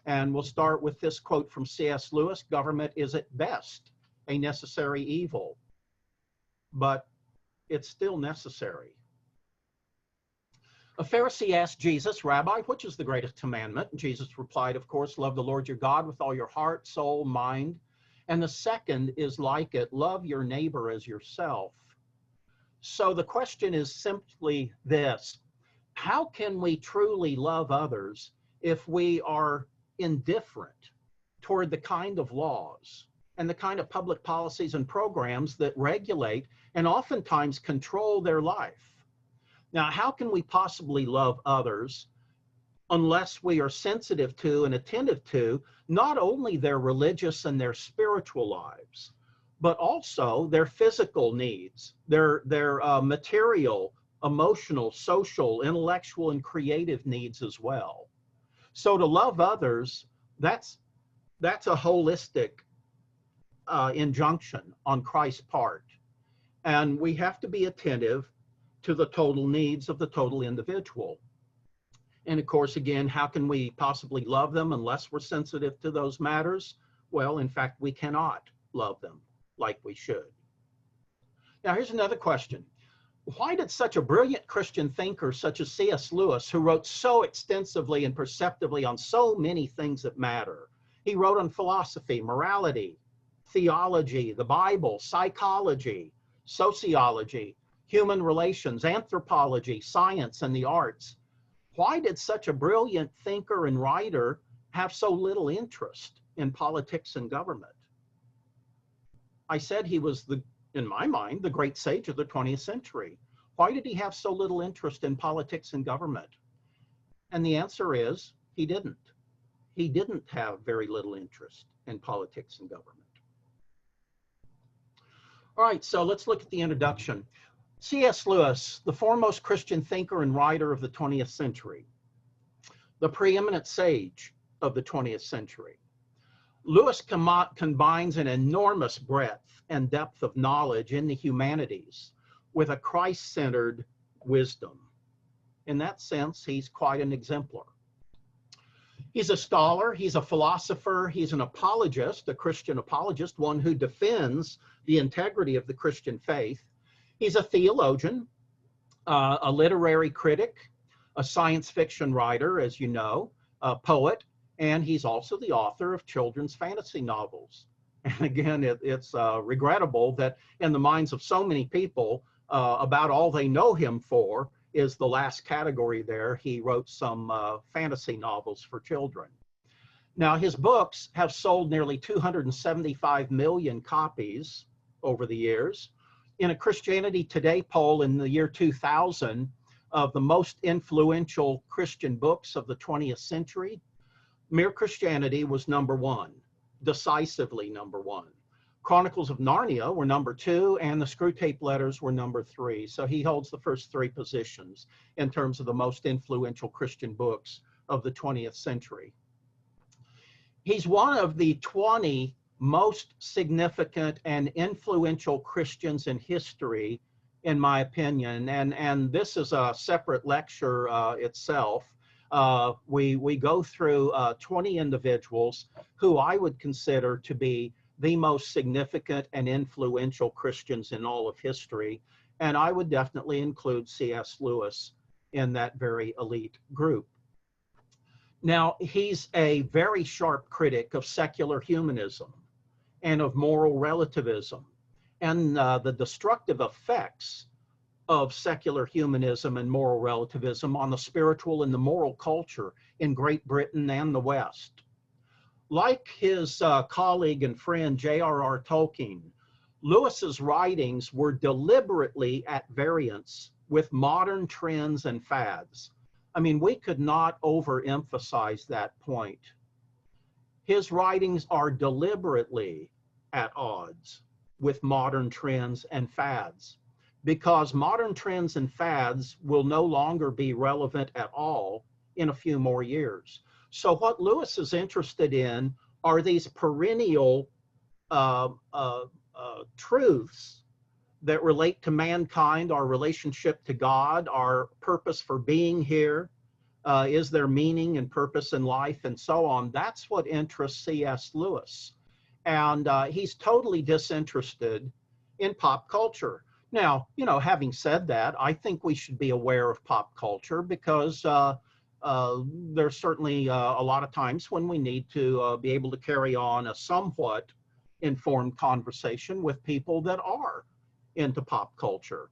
And we'll start with this quote from C.S. Lewis: "Government is at best a necessary evil, but it's still necessary." A Pharisee asked Jesus, "Rabbi, which is the greatest commandment?" And Jesus replied, "Of course, love the Lord your God with all your heart, soul, mind. And the second is like it, love your neighbor as yourself." So the question is simply this: how can we truly love others if we are indifferent toward the kind of laws and the kind of public policies and programs that regulate and oftentimes control their life? Now, how can we possibly love others unless we are sensitive to and attentive to not only their religious and their spiritual lives, but also their physical needs, their material, emotional, social, intellectual, and creative needs as well? So to love others, that's a holistic injunction on Christ's part. And we have to be attentive to the total needs of the total individual. And of course, again, how can we possibly love them unless we're sensitive to those matters? Well, in fact, we cannot love them like we should. Now, here's another question. Why did such a brilliant Christian thinker such as C.S. Lewis, who wrote so extensively and perceptively on so many things that matter? He wrote on philosophy, morality, theology, the Bible, psychology, sociology, human relations, anthropology, science, and the arts. Why did such a brilliant thinker and writer have so little interest in politics and government? I said he was, in my mind, the great sage of the 20th century. Why did he have so little interest in politics and government? And the answer is he didn't. He didn't have very little interest in politics and government. All right, so let's look at the introduction. C.S. Lewis, the foremost Christian thinker and writer of the 20th century, the preeminent sage of the 20th century. Lewis combines an enormous breadth and depth of knowledge in the humanities with a Christ-centered wisdom. In that sense, he's quite an exemplar. He's a scholar, he's a philosopher, he's an apologist, a Christian apologist, one who defends the integrity of the Christian faith. He's a theologian, a literary critic, a science fiction writer, as you know, a poet, and he's also the author of children's fantasy novels. And again, it's regrettable that in the minds of so many people, about all they know him for is the last category there. He wrote some fantasy novels for children. Now, his books have sold nearly 275 million copies over the years. In a Christianity Today poll in the year 2000 of the most influential Christian books of the 20th century, Mere Christianity was number one, decisively number one. Chronicles of Narnia were number two, and the Screwtape Letters were number three. So he holds the first three positions in terms of the most influential Christian books of the 20th century. He's one of the 20 most significant and influential Christians in history, in my opinion. And this is a separate lecture itself. We go through 20 individuals who I would consider to be the most significant and influential Christians in all of history. And I would definitely include C.S. Lewis in that very elite group. Now, he's a very sharp critic of secular humanism and of moral relativism and the destructive effects of secular humanism and moral relativism on the spiritual and the moral culture in Great Britain and the West. Like his colleague and friend J.R.R. Tolkien, Lewis's writings were deliberately at variance with modern trends and fads. I mean, we could not overemphasize that point. His writings are deliberately at odds with modern trends and fads, because modern trends and fads will no longer be relevant at all in a few more years. So what Lewis is interested in are these perennial truths that relate to mankind, our relationship to God, our purpose for being here, is there meaning and purpose in life, and so on. That's what interests C.S. Lewis. And he's totally disinterested in pop culture. Now, you know, having said that, I think we should be aware of pop culture because there's certainly a lot of times when we need to be able to carry on a somewhat informed conversation with people that are into pop culture.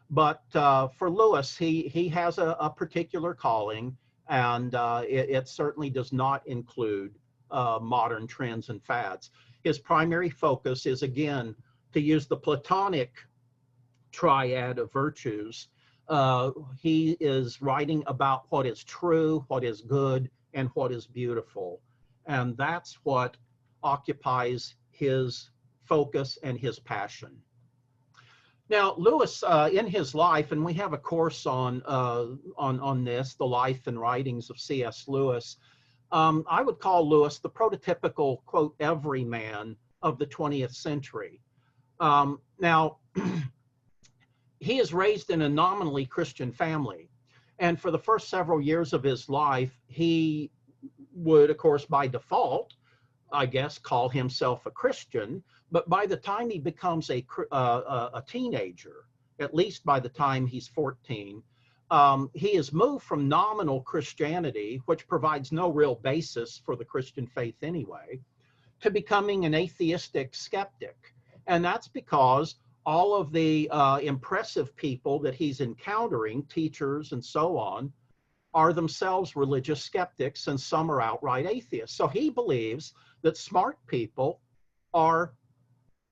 But for Lewis, he has a particular calling, and it certainly does not include modern trends and fads. His primary focus is, again, to use the Platonic triad of virtues. He is writing about what is true, what is good, and what is beautiful. And that's what occupies his focus and his passion. Now, Lewis, in his life, and we have a course on this, the life and writings of C.S. Lewis, I would call Lewis the prototypical, quote, everyman of the 20th century. Now, he is raised in a nominally Christian family. And for the first several years of his life, he would, of course, by default, I guess, call himself a Christian. But by the time he becomes a teenager, at least by the time he's 14, he is moved from nominal Christianity, which provides no real basis for the Christian faith anyway, to becoming an atheistic skeptic. And that's because all of the impressive people that he's encountering, teachers and so on, are themselves religious skeptics, and some are outright atheists. So he believes that smart people are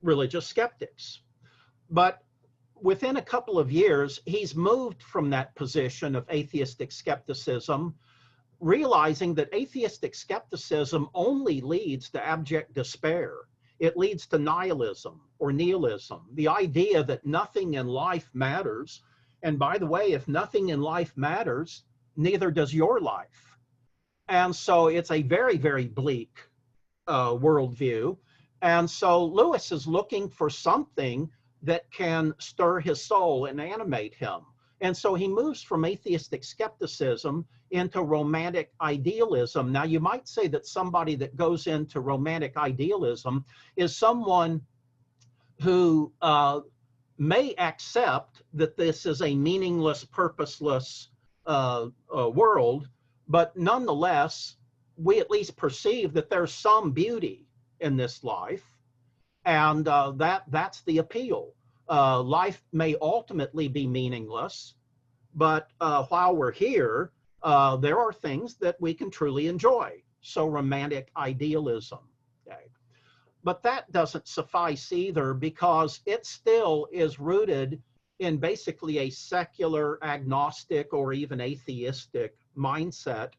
religious skeptics. But within a couple of years, he's moved from that position of atheistic skepticism, realizing that atheistic skepticism only leads to abject despair. it leads to nihilism or nihilism, the idea that nothing in life matters. And by the way, if nothing in life matters, neither does your life. And so it's a very, very bleak worldview. And so Lewis is looking for something that can stir his soul and animate him. And so he moves from atheistic skepticism into romantic idealism. Now, you might say that somebody that goes into romantic idealism is someone who may accept that this is a meaningless, purposeless world, but nonetheless, we at least perceive that there's some beauty in this life, and that's the appeal. Life may ultimately be meaningless, but while we're here, there are things that we can truly enjoy. So romantic idealism. Okay. But that doesn't suffice either, because it still is rooted in basically a secular, agnostic, or even atheistic mindset.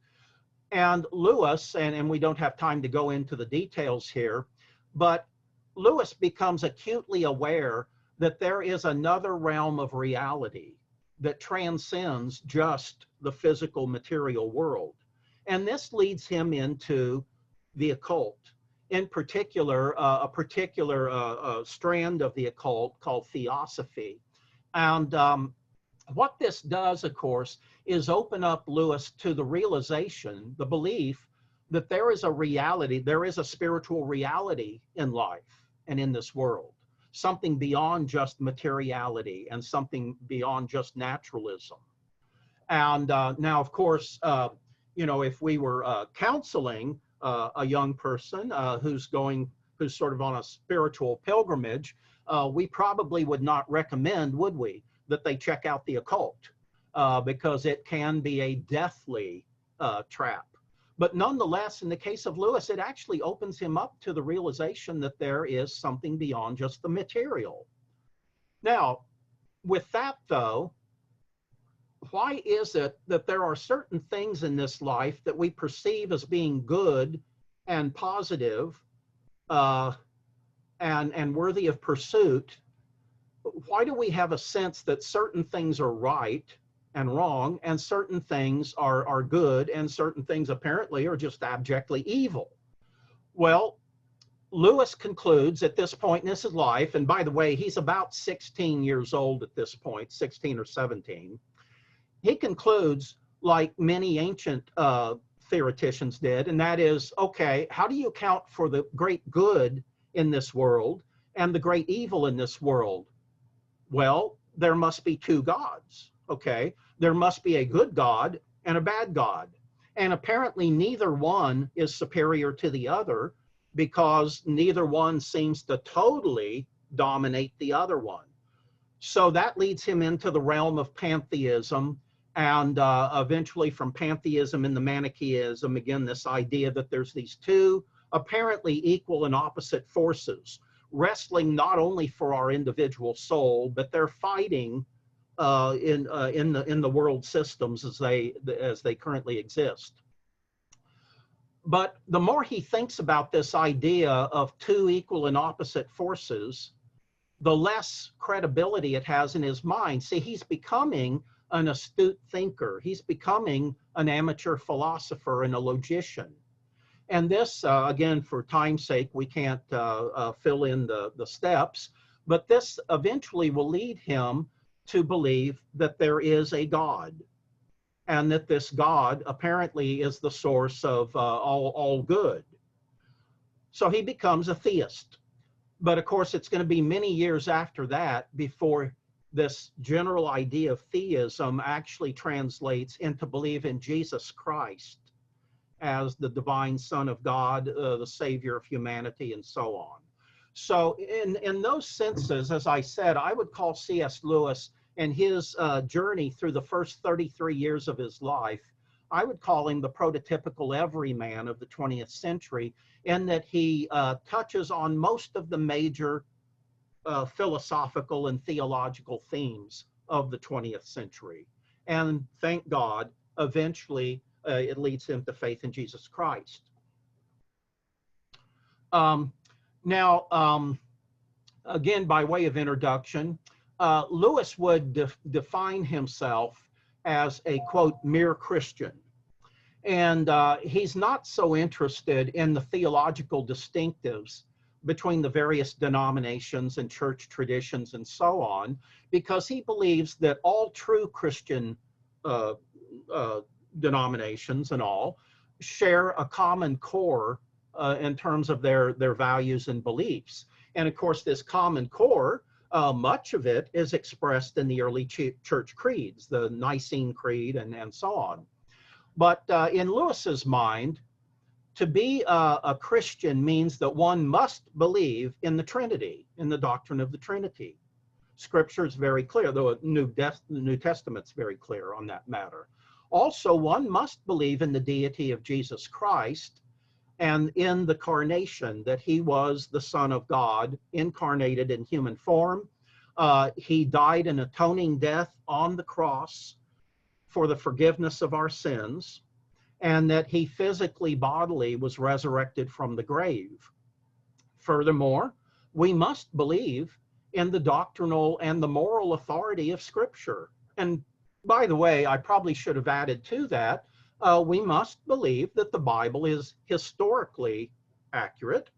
And Lewis, and we don't have time to go into the details here, but Lewis becomes acutely aware that there is another realm of reality that transcends just the physical material world. And this leads him into the occult, in particular, a particular strand of the occult called theosophy. And what this does, of course, is open up Lewis to the realization, the belief that there is a reality, there is a spiritual reality in life and in this world, something beyond just materiality and something beyond just naturalism. And now, of course, you know, if we were counseling a young person who's sort of on a spiritual pilgrimage, we probably would not recommend, would we, that they check out the occult, because it can be a deathly trap. But nonetheless, in the case of Lewis, it actually opens him up to the realization that there is something beyond just the material. Now, with that though, why is it that there are certain things in this life that we perceive as being good and positive and worthy of pursuit? Why do we have a sense that certain things are right and wrong, and certain things are good, and certain things apparently are just abjectly evil? Well, Lewis concludes at this point in his life, and by the way, he's about 16 years old at this point, 16 or 17. He concludes, like many ancient theoreticians did, and that is, okay, how do you account for the great good in this world and the great evil in this world? Well, there must be two gods, okay? There must be a good God and a bad God. And apparently neither one is superior to the other, because neither one seems to totally dominate the other one. So that leads him into the realm of pantheism, and eventually from pantheism into Manichaeism, again, this idea that there's these two apparently equal and opposite forces wrestling not only for our individual soul, but they're fighting in the world systems as they currently exist. But the more he thinks about this idea of two equal and opposite forces, the less credibility it has in his mind. See, he's becoming an astute thinker. He's becoming an amateur philosopher and a logician. And this, again, for time's sake, we can't fill in the steps, but this eventually will lead him to believe that there is a God, and that this God apparently is the source of all good. So he becomes a theist. But of course, it's going to be many years after that before this general idea of theism actually translates into belief in Jesus Christ as the divine Son of God, the Savior of humanity, and so on. So in those senses, as I said, I would call C.S. Lewis and his journey through the first 33 years of his life, I would call him the prototypical everyman of the 20th century, in that he touches on most of the major philosophical and theological themes of the 20th century. And thank God, eventually it leads him to faith in Jesus Christ. Now, again, by way of introduction, Lewis would define himself as a, quote, mere Christian. And he's not so interested in the theological distinctives between the various denominations and church traditions and so on, because he believes that all true Christian denominations and all share a common core in terms of their values and beliefs. And of course, this common core, much of it is expressed in the early church creeds, the Nicene Creed and so on. But in Lewis's mind, to be a Christian means that one must believe in the Trinity, in the doctrine of the Trinity. Scripture is very clear, though the New Testament's very clear on that matter. Also, one must believe in the deity of Jesus Christ and in the carnation, that he was the Son of God, incarnated in human form. He died an atoning death on the cross for the forgiveness of our sins, and that he physically, bodily was resurrected from the grave. Furthermore, we must believe in the doctrinal and the moral authority of Scripture. And by the way, I probably should have added to that, we must believe that the Bible is historically accurate,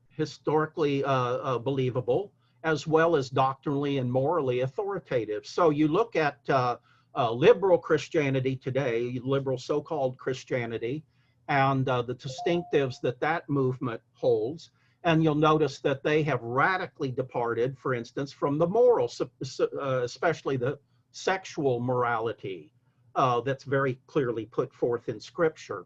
historically believable, as well as doctrinally and morally authoritative. So you look at liberal Christianity today, liberal so-called Christianity, and the distinctives that that movement holds, and you'll notice that they have radically departed, for instance, from the moral, especially the sexual morality that's very clearly put forth in Scripture.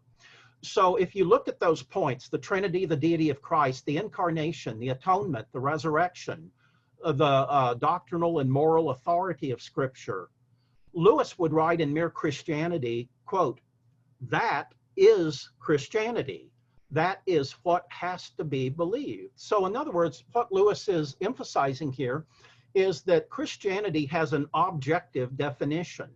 So if you look at those points, the Trinity, the deity of Christ, the incarnation, the atonement, the resurrection, the doctrinal and moral authority of Scripture, Lewis would write in Mere Christianity, quote, that is Christianity. That is what has to be believed. So in other words, what Lewis is emphasizing here is that Christianity has an objective definition.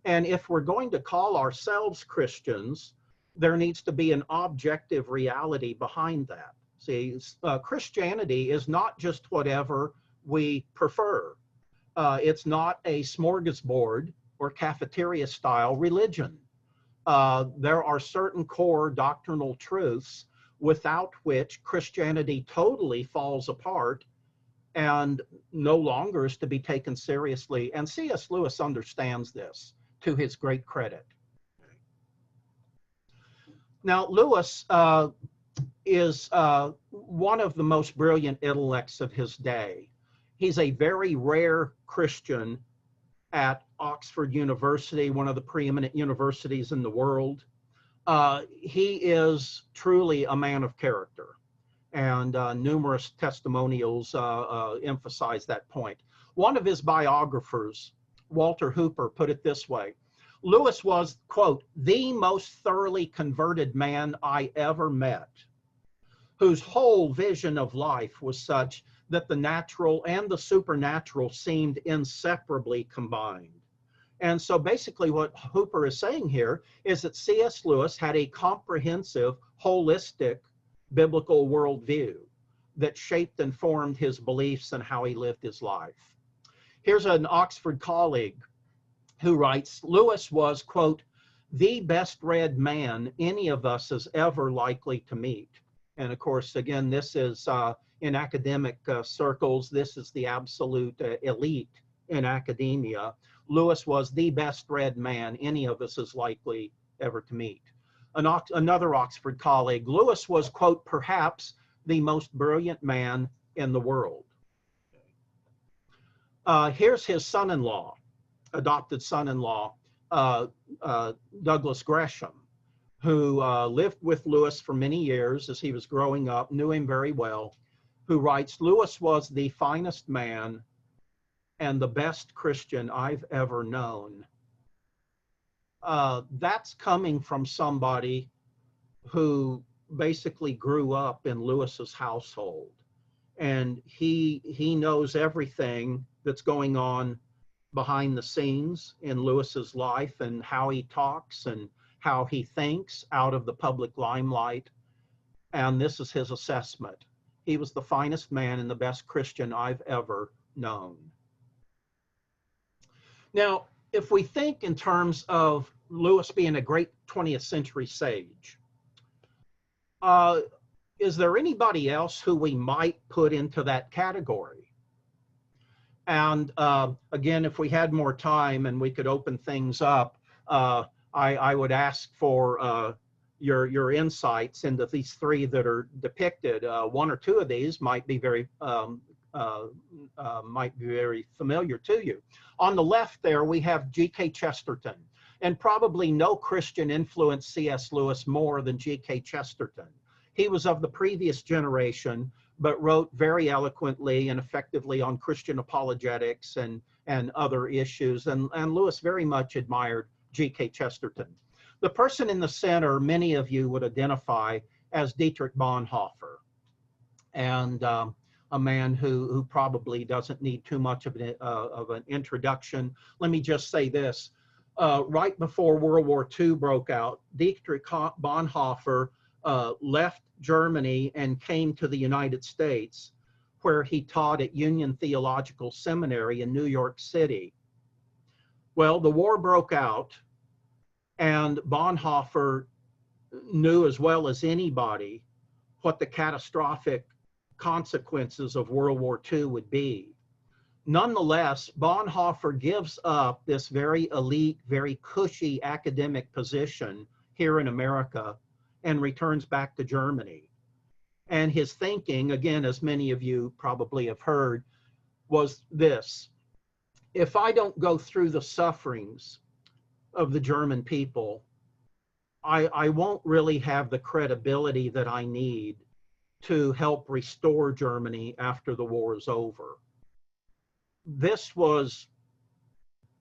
And if we're going to call ourselves Christians, there needs to be an objective reality behind that. See, Christianity is not just whatever we prefer. It's not a smorgasbord or cafeteria style religion. There are certain core doctrinal truths without which Christianity totally falls apart and no longer is to be taken seriously. And C.S. Lewis understands this to his great credit. Now, Lewis is one of the most brilliant intellects of his day. He's a very rare Christian at Oxford University, one of the preeminent universities in the world. He is truly a man of character, and numerous testimonials emphasize that point. One of his biographers, Walter Hooper, put it this way: Lewis was, quote, the most thoroughly converted man I ever met, whose whole vision of life was such that the natural and the supernatural seemed inseparably combined. And so basically what Hooper is saying here is that C.S. Lewis had a comprehensive, holistic biblical worldview that shaped and formed his beliefs and how he lived his life. Here's an Oxford colleague who writes, Lewis was, quote, the best read man any of us is ever likely to meet. And of course, again, this is in academic circles, this is the absolute elite in academia. Lewis was the best read man any of us is likely ever to meet. Another Oxford colleague, Lewis was, quote, perhaps the most brilliant man in the world. Here's his son-in-law, adopted son-in-law, Douglas Gresham, who lived with Lewis for many years as he was growing up, knew him very well, who writes, Lewis was the finest man and the best Christian I've ever known. That's coming from somebody who basically grew up in Lewis's household. And he knows everything that's going on behind the scenes in Lewis's life and how he talks and how he thinks out of the public limelight. And this is his assessment. He was the finest man and the best Christian I've ever known. Now, if we think in terms of Lewis being a great 20th century sage, is there anybody else who we might put into that category? And again, if we had more time and we could open things up, I would ask for your insights into these three that are depicted. One or two of these might be very familiar to you. On the left there, we have G.K. Chesterton, and probably no Christian influenced C.S. Lewis more than G.K. Chesterton. He was of the previous generation, but wrote very eloquently and effectively on Christian apologetics and other issues, and Lewis very much admired G.K. Chesterton. The person in the center, many of you would identify as Dietrich Bonhoeffer, and a man who probably doesn't need too much of an introduction. Let me just say this. Right before World War II broke out, Dietrich Bonhoeffer left Germany and came to the United States, where he taught at Union Theological Seminary in New York City. Well, the war broke out, and Bonhoeffer knew as well as anybody what the catastrophic consequences of World War II would be. Nonetheless, Bonhoeffer gives up this very elite, very cushy academic position here in America and returns back to Germany. And his thinking, again, as many of you probably have heard, was this: if I don't go through the sufferings of the German people, I won't really have the credibility that I need to help restore Germany after the war is over. This was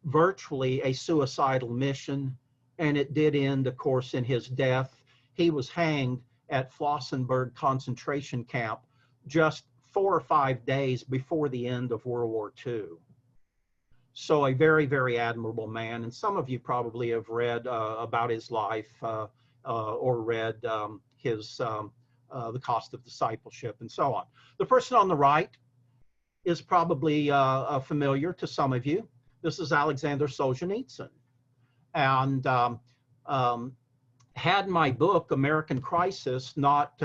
virtually a suicidal mission, and it did end, of course, in his death. He was hanged at Flossenburg concentration camp just 4 or 5 days before the end of World War II. So a very, very admirable man. And some of you probably have read about his life or read The Cost of Discipleship and so on. The person on the right is probably familiar to some of you. This is Alexander Solzhenitsyn. And had my book, American Crisis, not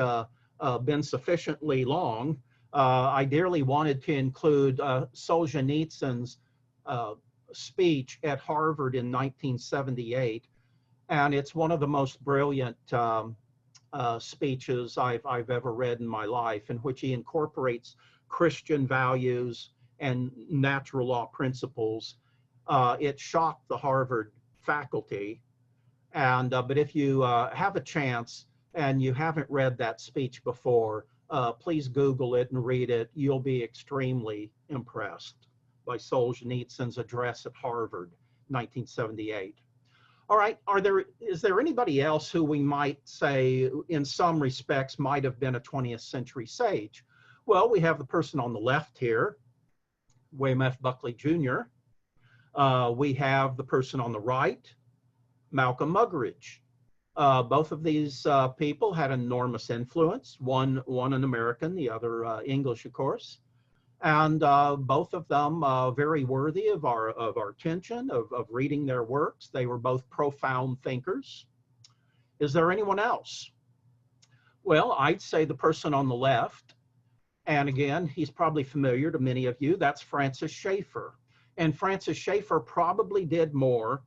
been sufficiently long, I dearly wanted to include Solzhenitsyn's speech at Harvard in 1978. And it's one of the most brilliant speeches I've ever read in my life, in which he incorporates Christian values and natural law principles. It shocked the Harvard faculty. And but if you have a chance and you haven't read that speech before, please Google it and read it. You'll be extremely impressed by Solzhenitsyn's address at Harvard, 1978. All right, is there anybody else who we might say, in some respects, might have been a 20th century sage? Well, we have the person on the left here, William F. Buckley Jr. We have the person on the right, Malcolm Muggeridge. Both of these people had enormous influence, one an American, the other English, of course. And both of them very worthy of our attention, of reading their works. They were both profound thinkers. Is there anyone else? Well, I'd say the person on the left, and again, he's probably familiar to many of you, that's Francis Schaeffer. And Francis Schaeffer probably did more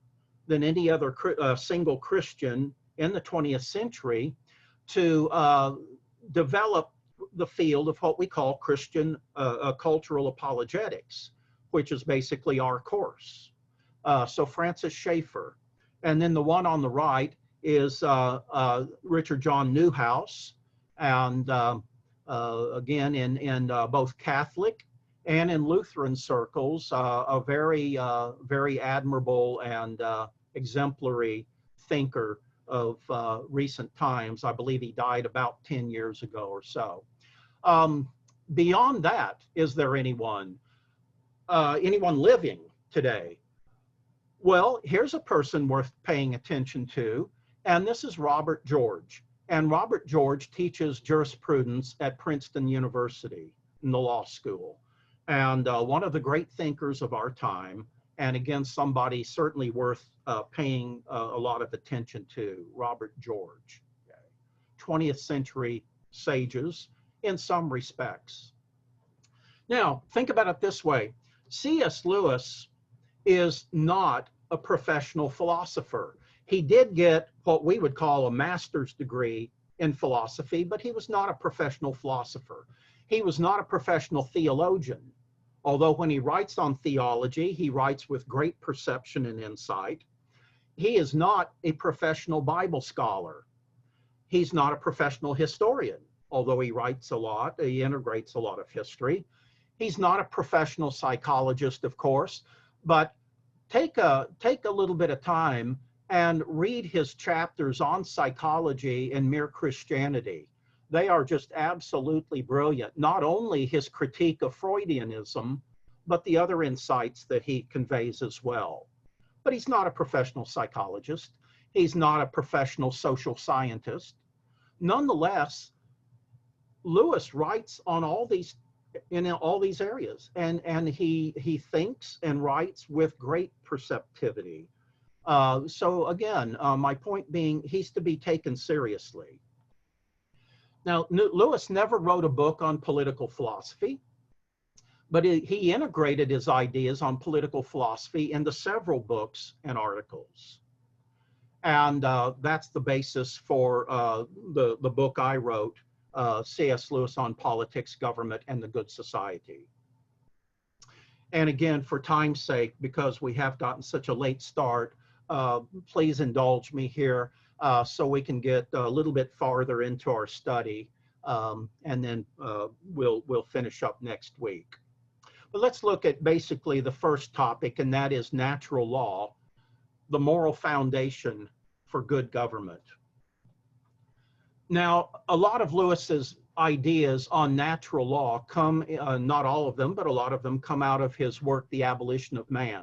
than any other single Christian in the 20th century to develop the field of what we call Christian cultural apologetics, which is basically our course. So Francis Schaeffer. And then the one on the right is Richard John Newhouse. And again, in both Catholic and in Lutheran circles, a very, very admirable and exemplary thinker of recent times. I believe he died about 10 years ago or so. Beyond that, is there anyone living today? Well, here's a person worth paying attention to, and this is Robert George. And Robert George teaches jurisprudence at Princeton University in the law school. And one of the great thinkers of our time, and again, somebody certainly worth paying a lot of attention to, Robert George. 20th century sages in some respects. Now, think about it this way. C.S. Lewis is not a professional philosopher. He did get what we would call a master's degree in philosophy, but he was not a professional philosopher. He was not a professional theologian, although when he writes on theology, he writes with great perception and insight. He is not a professional Bible scholar. He's not a professional historian, although he writes a lot, he integrates a lot of history. He's not a professional psychologist, of course, but take a little bit of time and read his chapters on psychology and mere Christianity. They are just absolutely brilliant. Not only his critique of Freudianism, but the other insights that he conveys as well. But he's not a professional psychologist. He's not a professional social scientist. Nonetheless, Lewis writes on all these in all these areas, and he thinks and writes with great perceptivity. So again, my point being, he's to be taken seriously. Now, Lewis never wrote a book on political philosophy, but he integrated his ideas on political philosophy into several books and articles. And that's the basis for the book I wrote, C.S. Lewis on Politics, Government, and the Good Society. And again, for time's sake, because we have gotten such a late start, please indulge me here so we can get a little bit farther into our study, and then we'll finish up next week. But let's look at basically the first topic, and that is natural law, the moral foundation for good government. Now, a lot of Lewis's ideas on natural law come, not all of them, but a lot of them come out of his work, The Abolition of Man.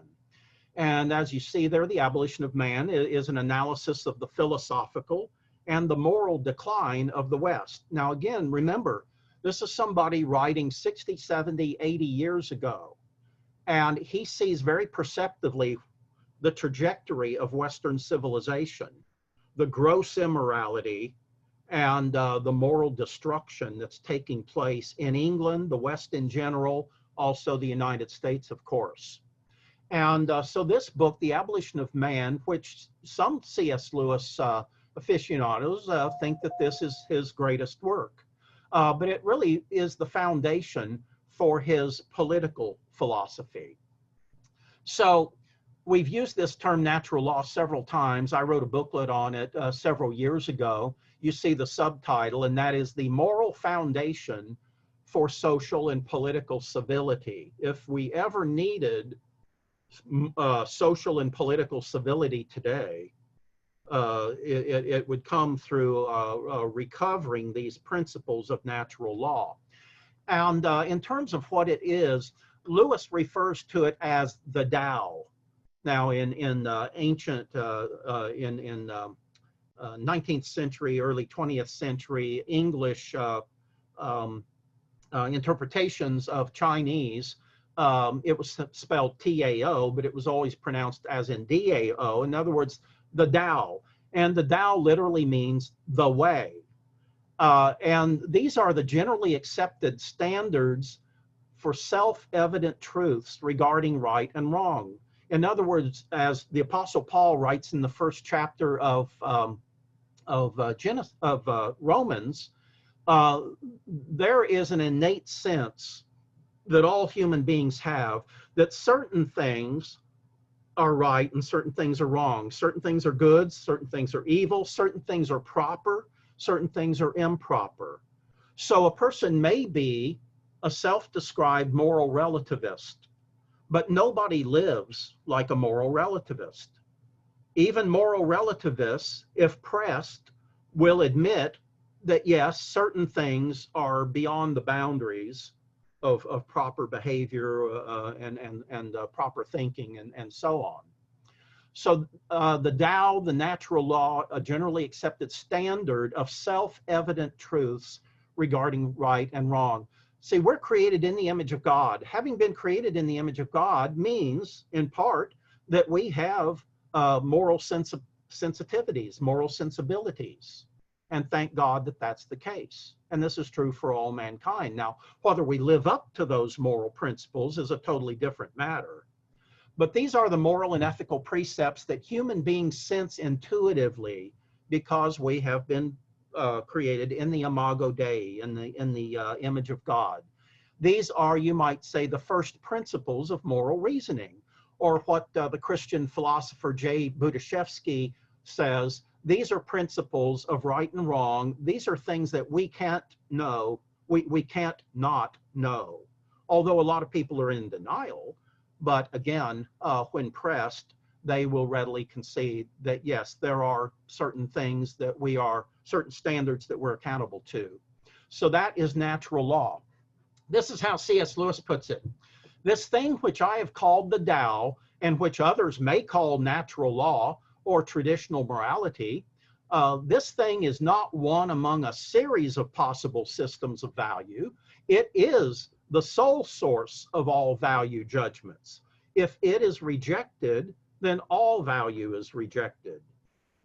And as you see there, The Abolition of Man is an analysis of the philosophical and the moral decline of the West. Now, again, remember, this is somebody writing 60, 70, 80 years ago, and he sees very perceptively the trajectory of Western civilization, the gross immorality, and the moral destruction that's taking place in England, the West in general, also the United States, of course. And so this book, The Abolition of Man, which some C.S. Lewis aficionados think that this is his greatest work, but it really is the foundation for his political philosophy. So we've used this term natural law several times. I wrote a booklet on it several years ago. You see the subtitle, and that is the moral foundation for social and political civility. If we ever needed social and political civility today, it would come through recovering these principles of natural law. And in terms of what it is, Lewis refers to it as the Tao. Now, in ancient, 19th century, early 20th century English interpretations of Chinese, it was spelled T-A-O, but it was always pronounced as in D-A-O. In other words, the Tao. And the Tao literally means the way. And these are the generally accepted standards for self-evident truths regarding right and wrong. In other words, as the Apostle Paul writes in the first chapter of Romans, there is an innate sense that all human beings have that certain things are right and certain things are wrong. Certain things are good, certain things are evil, certain things are proper, certain things are improper. So a person may be a self-described moral relativist, but nobody lives like a moral relativist. Even moral relativists, if pressed, will admit that yes, certain things are beyond the boundaries of proper behavior and proper thinking and so on. So the Tao, the natural law, a generally accepted standard of self-evident truths regarding right and wrong. See, we're created in the image of God. Having been created in the image of God means, in part, that we have moral sensitivities, moral sensibilities. And thank God that that's the case. And this is true for all mankind. Now, whether we live up to those moral principles is a totally different matter. But these are the moral and ethical precepts that human beings sense intuitively because we have been created in the imago Dei, in the image of God. These are, you might say, the first principles of moral reasoning, or what the Christian philosopher J. Buddhashevsky says, these are principles of right and wrong. These are things that we can't know, we can't not know. Although a lot of people are in denial, but again, when pressed, they will readily concede that yes, there are certain things that we are, certain standards that we're accountable to. So that is natural law. This is how C.S. Lewis puts it. This thing which I have called the Tao, and which others may call natural law or traditional morality, this thing is not one among a series of possible systems of value. It is the sole source of all value judgments. If it is rejected, then all value is rejected.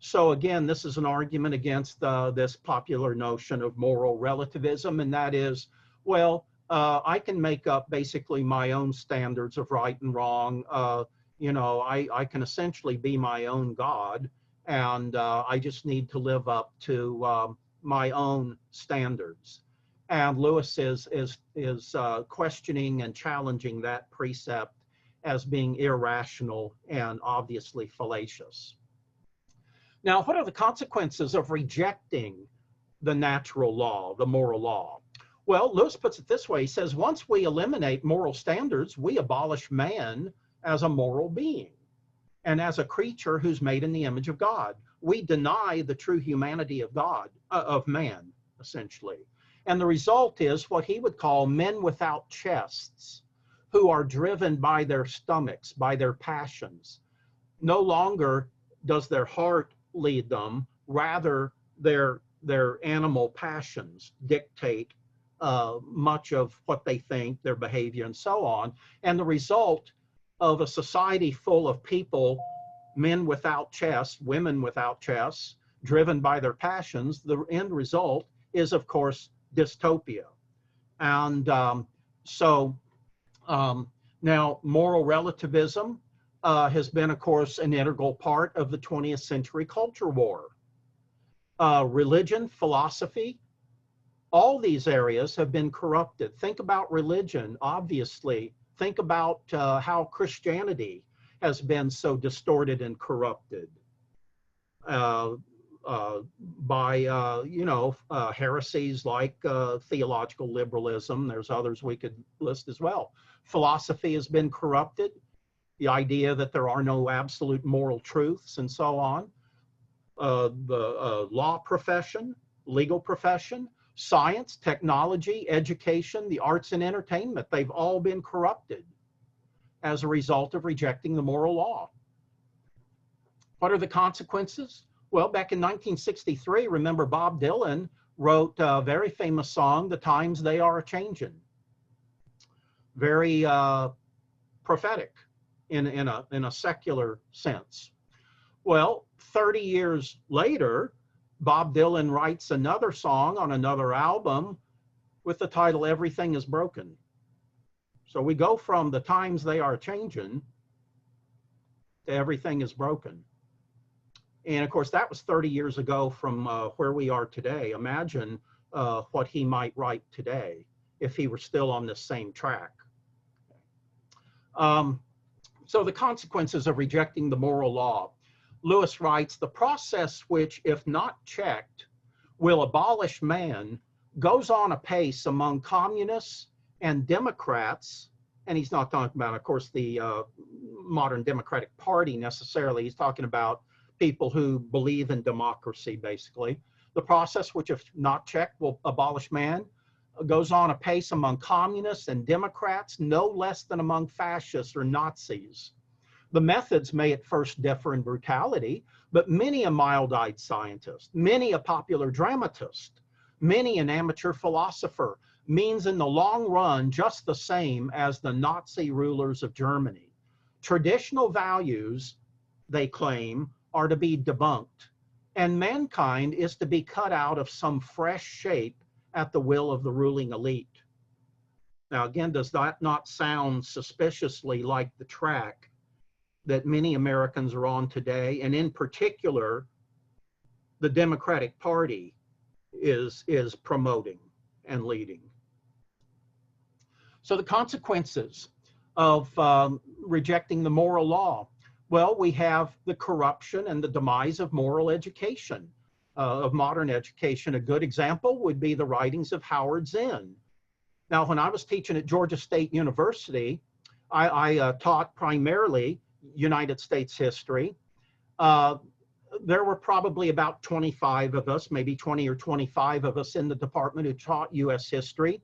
So again, this is an argument against this popular notion of moral relativism, and that is, well, I can make up basically my own standards of right and wrong. You know, I can essentially be my own God, and I just need to live up to my own standards. And Lewis is questioning and challenging that precept as being irrational and obviously fallacious. Now, what are the consequences of rejecting the natural law, the moral law? Well, Lewis puts it this way. He says, once we eliminate moral standards, we abolish man as a moral being and as a creature who's made in the image of God. We deny the true humanity of God, of man, essentially. And the result is what he would call men without chests, who are driven by their stomachs, by their passions. No longer does their heart lead them, rather their animal passions dictate much of what they think, their behavior, and so on. And the result of a society full of people, men without chests, women without chests, driven by their passions, the end result is, of course, dystopia. And now moral relativism has been, of course, an integral part of the 20th century culture war. Religion, philosophy, all these areas have been corrupted. Think about religion, obviously. Think about how Christianity has been so distorted and corrupted by, heresies like theological liberalism. There's others we could list as well. Philosophy has been corrupted. The idea that there are no absolute moral truths and so on. The law profession, legal profession, science, technology, education, the arts and entertainment, they've all been corrupted as a result of rejecting the moral law. What are the consequences? Well, back in 1963, remember Bob Dylan wrote a very famous song, "The Times They Are A-Changin'." Very prophetic in a secular sense. Well, 30 years later, Bob Dylan writes another song on another album with the title "Everything is Broken." So we go from "The Times They Are Changing" to "Everything is Broken." And of course, that was 30 years ago from where we are today. Imagine what he might write today if he were still on this same track. So the consequences of rejecting the moral law. Lewis writes, the process which, if not checked, will abolish man goes on apace among communists and Democrats, and he's not talking about, of course, the modern Democratic Party necessarily. He's talking about people who believe in democracy, basically. The process which, if not checked, will abolish man goes on apace among communists and Democrats, no less than among fascists or Nazis. The methods may at first differ in brutality, but many a mild-eyed scientist, many a popular dramatist, many an amateur philosopher means in the long run just the same as the Nazi rulers of Germany. Traditional values, they claim, are to be debunked, and mankind is to be cut out of some fresh shape at the will of the ruling elite. Now, again, does that not sound suspiciously like the track that many Americans are on today, and in particular, the Democratic Party is promoting and leading? So the consequences of rejecting the moral law. Well, we have the corruption and the demise of moral education, of modern education. A good example would be the writings of Howard Zinn. Now, when I was teaching at Georgia State University, I taught primarily United States history. There were probably about 25 of us, maybe 20 or 25 of us in the department who taught U.S. history.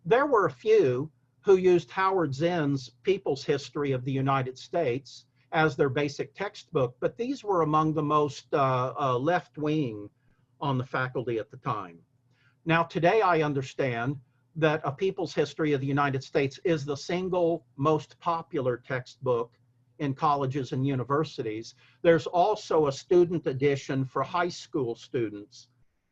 There were a few who used Howard Zinn's People's History of the United States as their basic textbook, but these were among the most left-wing on the faculty at the time. Now, today I understand that A People's History of the United States is the single most popular textbook in colleges and universities. There's also a student edition for high school students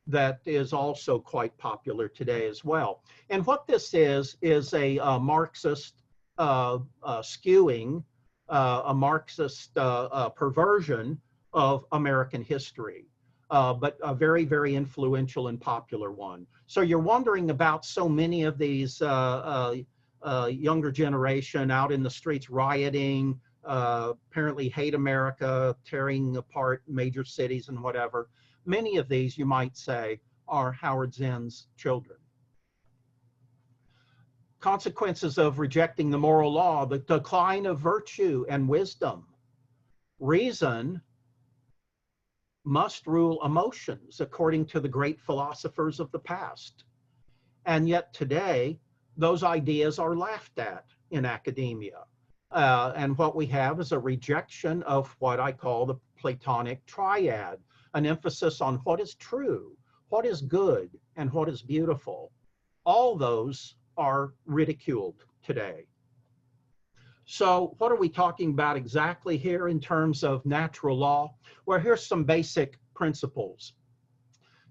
that is also quite popular today as well. And what this is a Marxist skewing, a Marxist perversion of American history, but a very, very influential and popular one. So you're wondering about so many of these younger generation out in the streets rioting, apparently hate America, tearing apart major cities and whatever. Many of these, you might say, are Howard Zinn's children. Consequences of rejecting the moral law: the decline of virtue and wisdom. Reason must rule emotions, according to the great philosophers of the past. And yet today, those ideas are laughed at in academia. And what we have is a rejection of what I call the Platonic triad, an emphasis on what is true, what is good, and what is beautiful. All those are ridiculed today. So what are we talking about exactly here in terms of natural law? Well, here's some basic principles.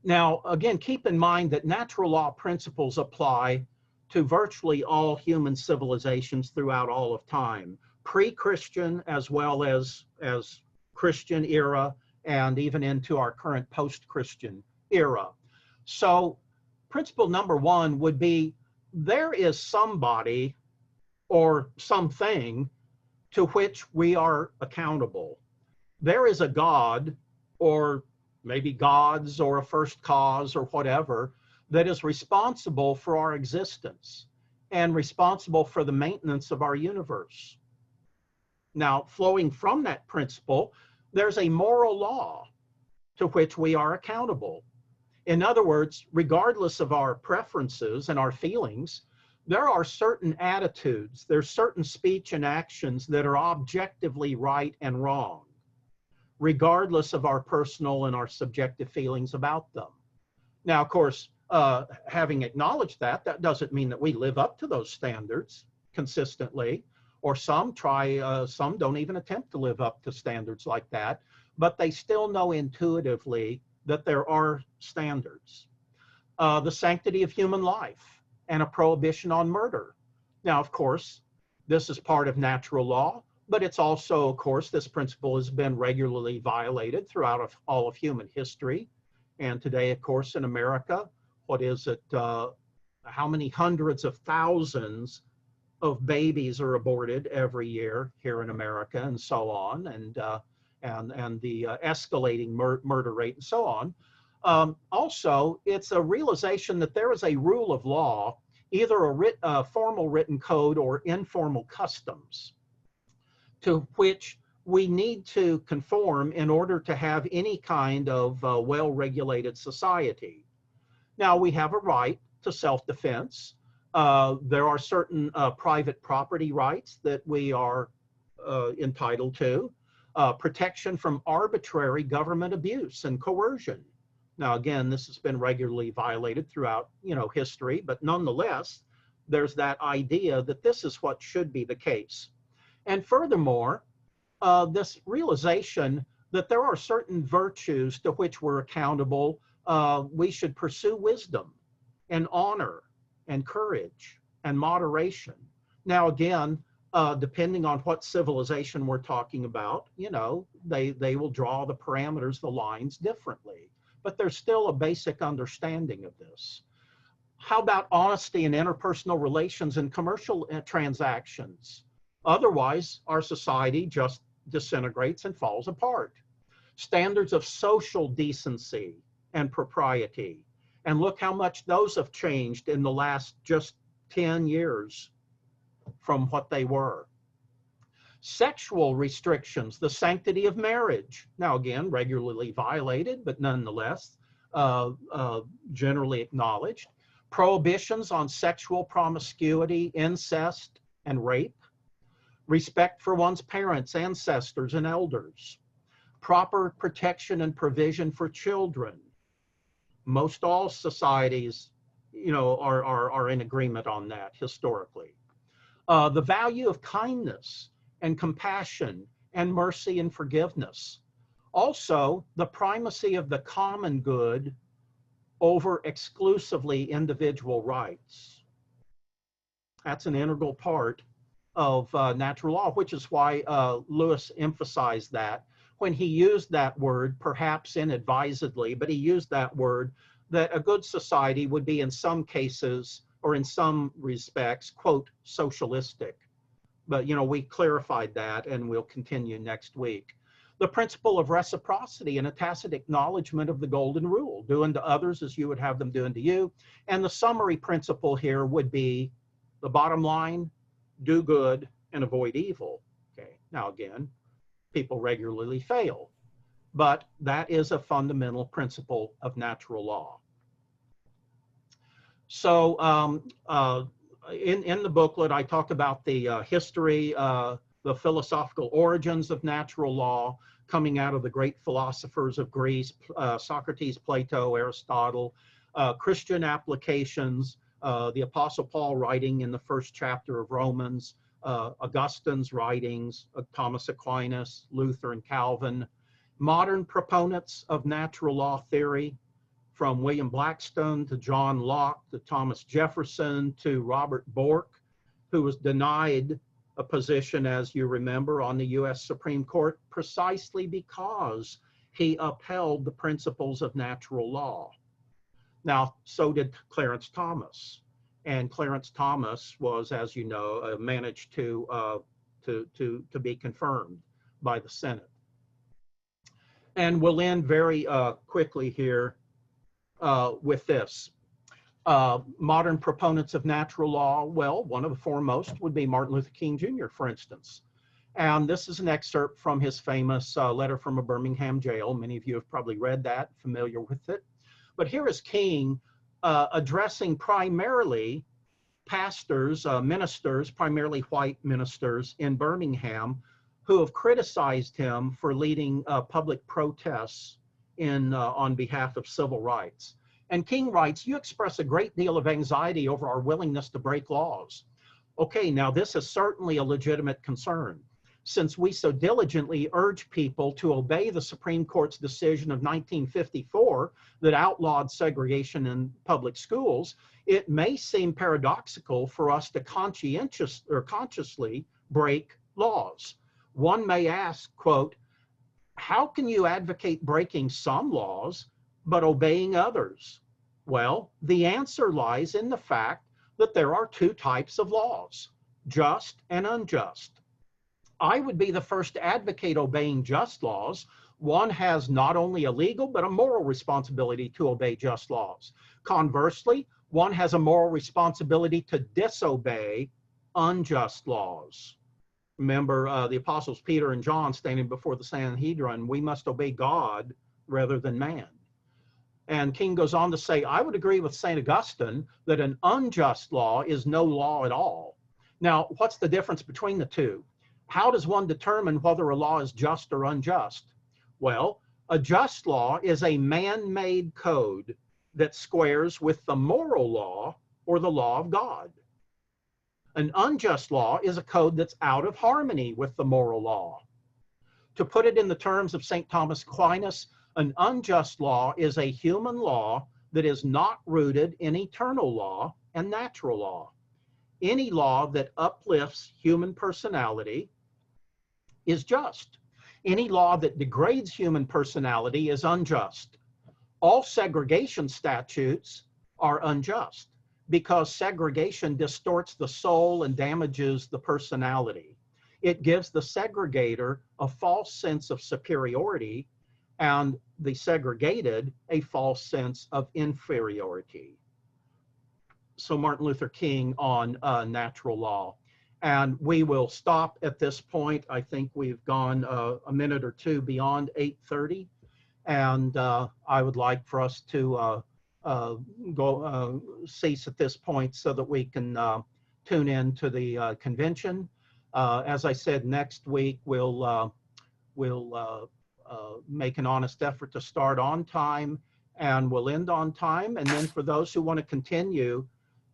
Now, again, keep in mind that natural law principles apply to virtually all human civilizations throughout all of time, pre-Christian as well as Christian era, and even into our current post-Christian era. So principle number one would be, there is somebody or something to which we are accountable. There is a God, or maybe gods, or a first cause, or whatever, that is responsible for our existence and responsible for the maintenance of our universe. Now, flowing from that principle, there's a moral law to which we are accountable. In other words, regardless of our preferences and our feelings, there are certain attitudes, there's certain speech and actions that are objectively right and wrong, regardless of our personal and our subjective feelings about them. Now, of course, having acknowledged that, that doesn't mean that we live up to those standards consistently, or some don't even attempt to live up to standards like that, but they still know intuitively that there are standards. The sanctity of human life and a prohibition on murder. Now, of course, this is part of natural law, but it's also, of course, this principle has been regularly violated throughout all of human history. And today, of course, in America, what is it, how many hundreds of thousands of babies are aborted every year here in America, and so on, and the escalating murder rate and so on. Also, it's a realization that there is a rule of law, either a formal written code or informal customs, to which we need to conform in order to have any kind of well-regulated society. Now, we have a right to self-defense. There are certain private property rights that we are entitled to protection from arbitrary government abuse and coercion. Now, again, this has been regularly violated throughout, history, but nonetheless, there's that idea that this is what should be the case. And furthermore, this realization that there are certain virtues to which we're accountable. We should pursue wisdom and honor and courage and moderation. Now, again, depending on what civilization we're talking about, they will draw the parameters, the lines differently. But there's still a basic understanding of this. How about honesty in interpersonal relations and commercial transactions? Otherwise, our society just disintegrates and falls apart. Standards of social decency and propriety. And look how much those have changed in the last just 10 years from what they were. Sexual restrictions, the sanctity of marriage. Now, again, regularly violated, but nonetheless generally acknowledged. Prohibitions on sexual promiscuity, incest, and rape. Respect for one's parents, ancestors, and elders. Proper protection and provision for children. Most all societies, are in agreement on that historically. The value of kindness and compassion and mercy and forgiveness. Also, the primacy of the common good over exclusively individual rights. That's an integral part of natural law, which is why Lewis emphasized that when he used that word, perhaps inadvisedly, but he used that word, that a good society would be in some cases or in some respects, quote, socialistic. But, we clarified that and we'll continue next week. The principle of reciprocity and a tacit acknowledgement of the golden rule, do unto others as you would have them do unto you. And the summary principle here would be the bottom line, do good and avoid evil. Okay, now again, people regularly fail, but that is a fundamental principle of natural law. So in the booklet, I talk about the history, the philosophical origins of natural law coming out of the great philosophers of Greece, Socrates, Plato, Aristotle, Christian applications, the Apostle Paul writing in the first chapter of Romans, Augustine's writings, Thomas Aquinas, Luther, and Calvin, modern proponents of natural law theory, from William Blackstone to John Locke to Thomas Jefferson to Robert Bork, who was denied a position, as you remember, on the U.S. Supreme Court precisely because he upheld the principles of natural law. Now, so did Clarence Thomas. And Clarence Thomas was, as you know, managed to be confirmed by the Senate. And we'll end very quickly here with this. Modern proponents of natural law, well, one of the foremost would be Martin Luther King Jr., for instance. And this is an excerpt from his famous letter from a Birmingham jail. Many of you have probably read that, familiar with it. But here is King addressing primarily pastors, ministers, primarily white ministers in Birmingham, who have criticized him for leading public protests on behalf of civil rights. And King writes, "You express a great deal of anxiety over our willingness to break laws." Okay, now this is certainly a legitimate concern. Since we so diligently urge people to obey the Supreme Court's decision of 1954 that outlawed segregation in public schools, it may seem paradoxical for us to consciously break laws. One may ask, quote, how can you advocate breaking some laws but obeying others? Well, the answer lies in the fact that there are two types of laws, just and unjust. I would be the first to advocate obeying just laws. One has not only a legal but a moral responsibility to obey just laws. Conversely, one has a moral responsibility to disobey unjust laws. Remember the apostles Peter and John standing before the Sanhedrin, we must obey God rather than man. And King goes on to say, I would agree with St. Augustine that an unjust law is no law at all. Now, what's the difference between the two? How does one determine whether a law is just or unjust? Well, a just law is a man-made code that squares with the moral law or the law of God. An unjust law is a code that's out of harmony with the moral law. To put it in the terms of St. Thomas Aquinas, an unjust law is a human law that is not rooted in eternal law and natural law. Any law that uplifts human personality is just. Any law that degrades human personality is unjust. All segregation statutes are unjust because segregation distorts the soul and damages the personality. It gives the segregator a false sense of superiority and the segregated a false sense of inferiority. So Martin Luther King on natural law. And we will stop at this point. I think we've gone a minute or two beyond 8:30. And I would like for us to cease at this point so that we can tune in to the convention. As I said, next week we'll make an honest effort to start on time and we'll end on time. And then for those who want to continue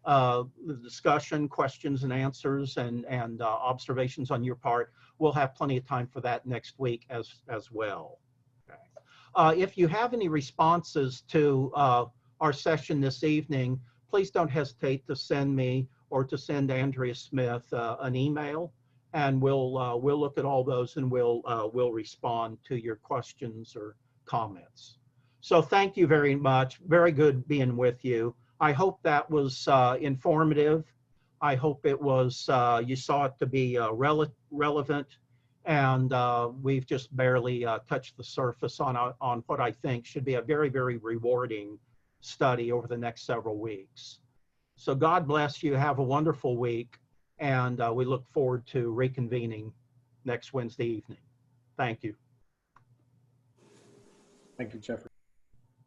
the discussion, questions and answers and observations on your part, we'll have plenty of time for that next week as well. Okay. If you have any responses to our session this evening, please don't hesitate to send me or to send Andrea Smith an email, and we'll look at all those and we'll respond to your questions or comments. So thank you very much. Very good being with you. I hope that was informative. I hope it was you saw it to be relevant, and we've just barely touched the surface on what I think should be a very, very rewarding study over the next several weeks. So God bless you. Have a wonderful week, and we look forward to reconvening next Wednesday evening. Thank you. Thank you, Jeffrey.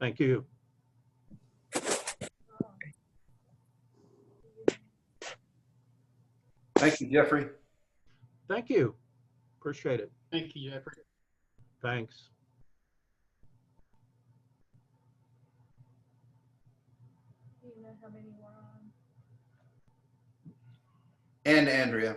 Thank you. Thank you, Jeffrey. Thank you. Appreciate it. Thank you, Jeffrey. Thanks. And Andrea.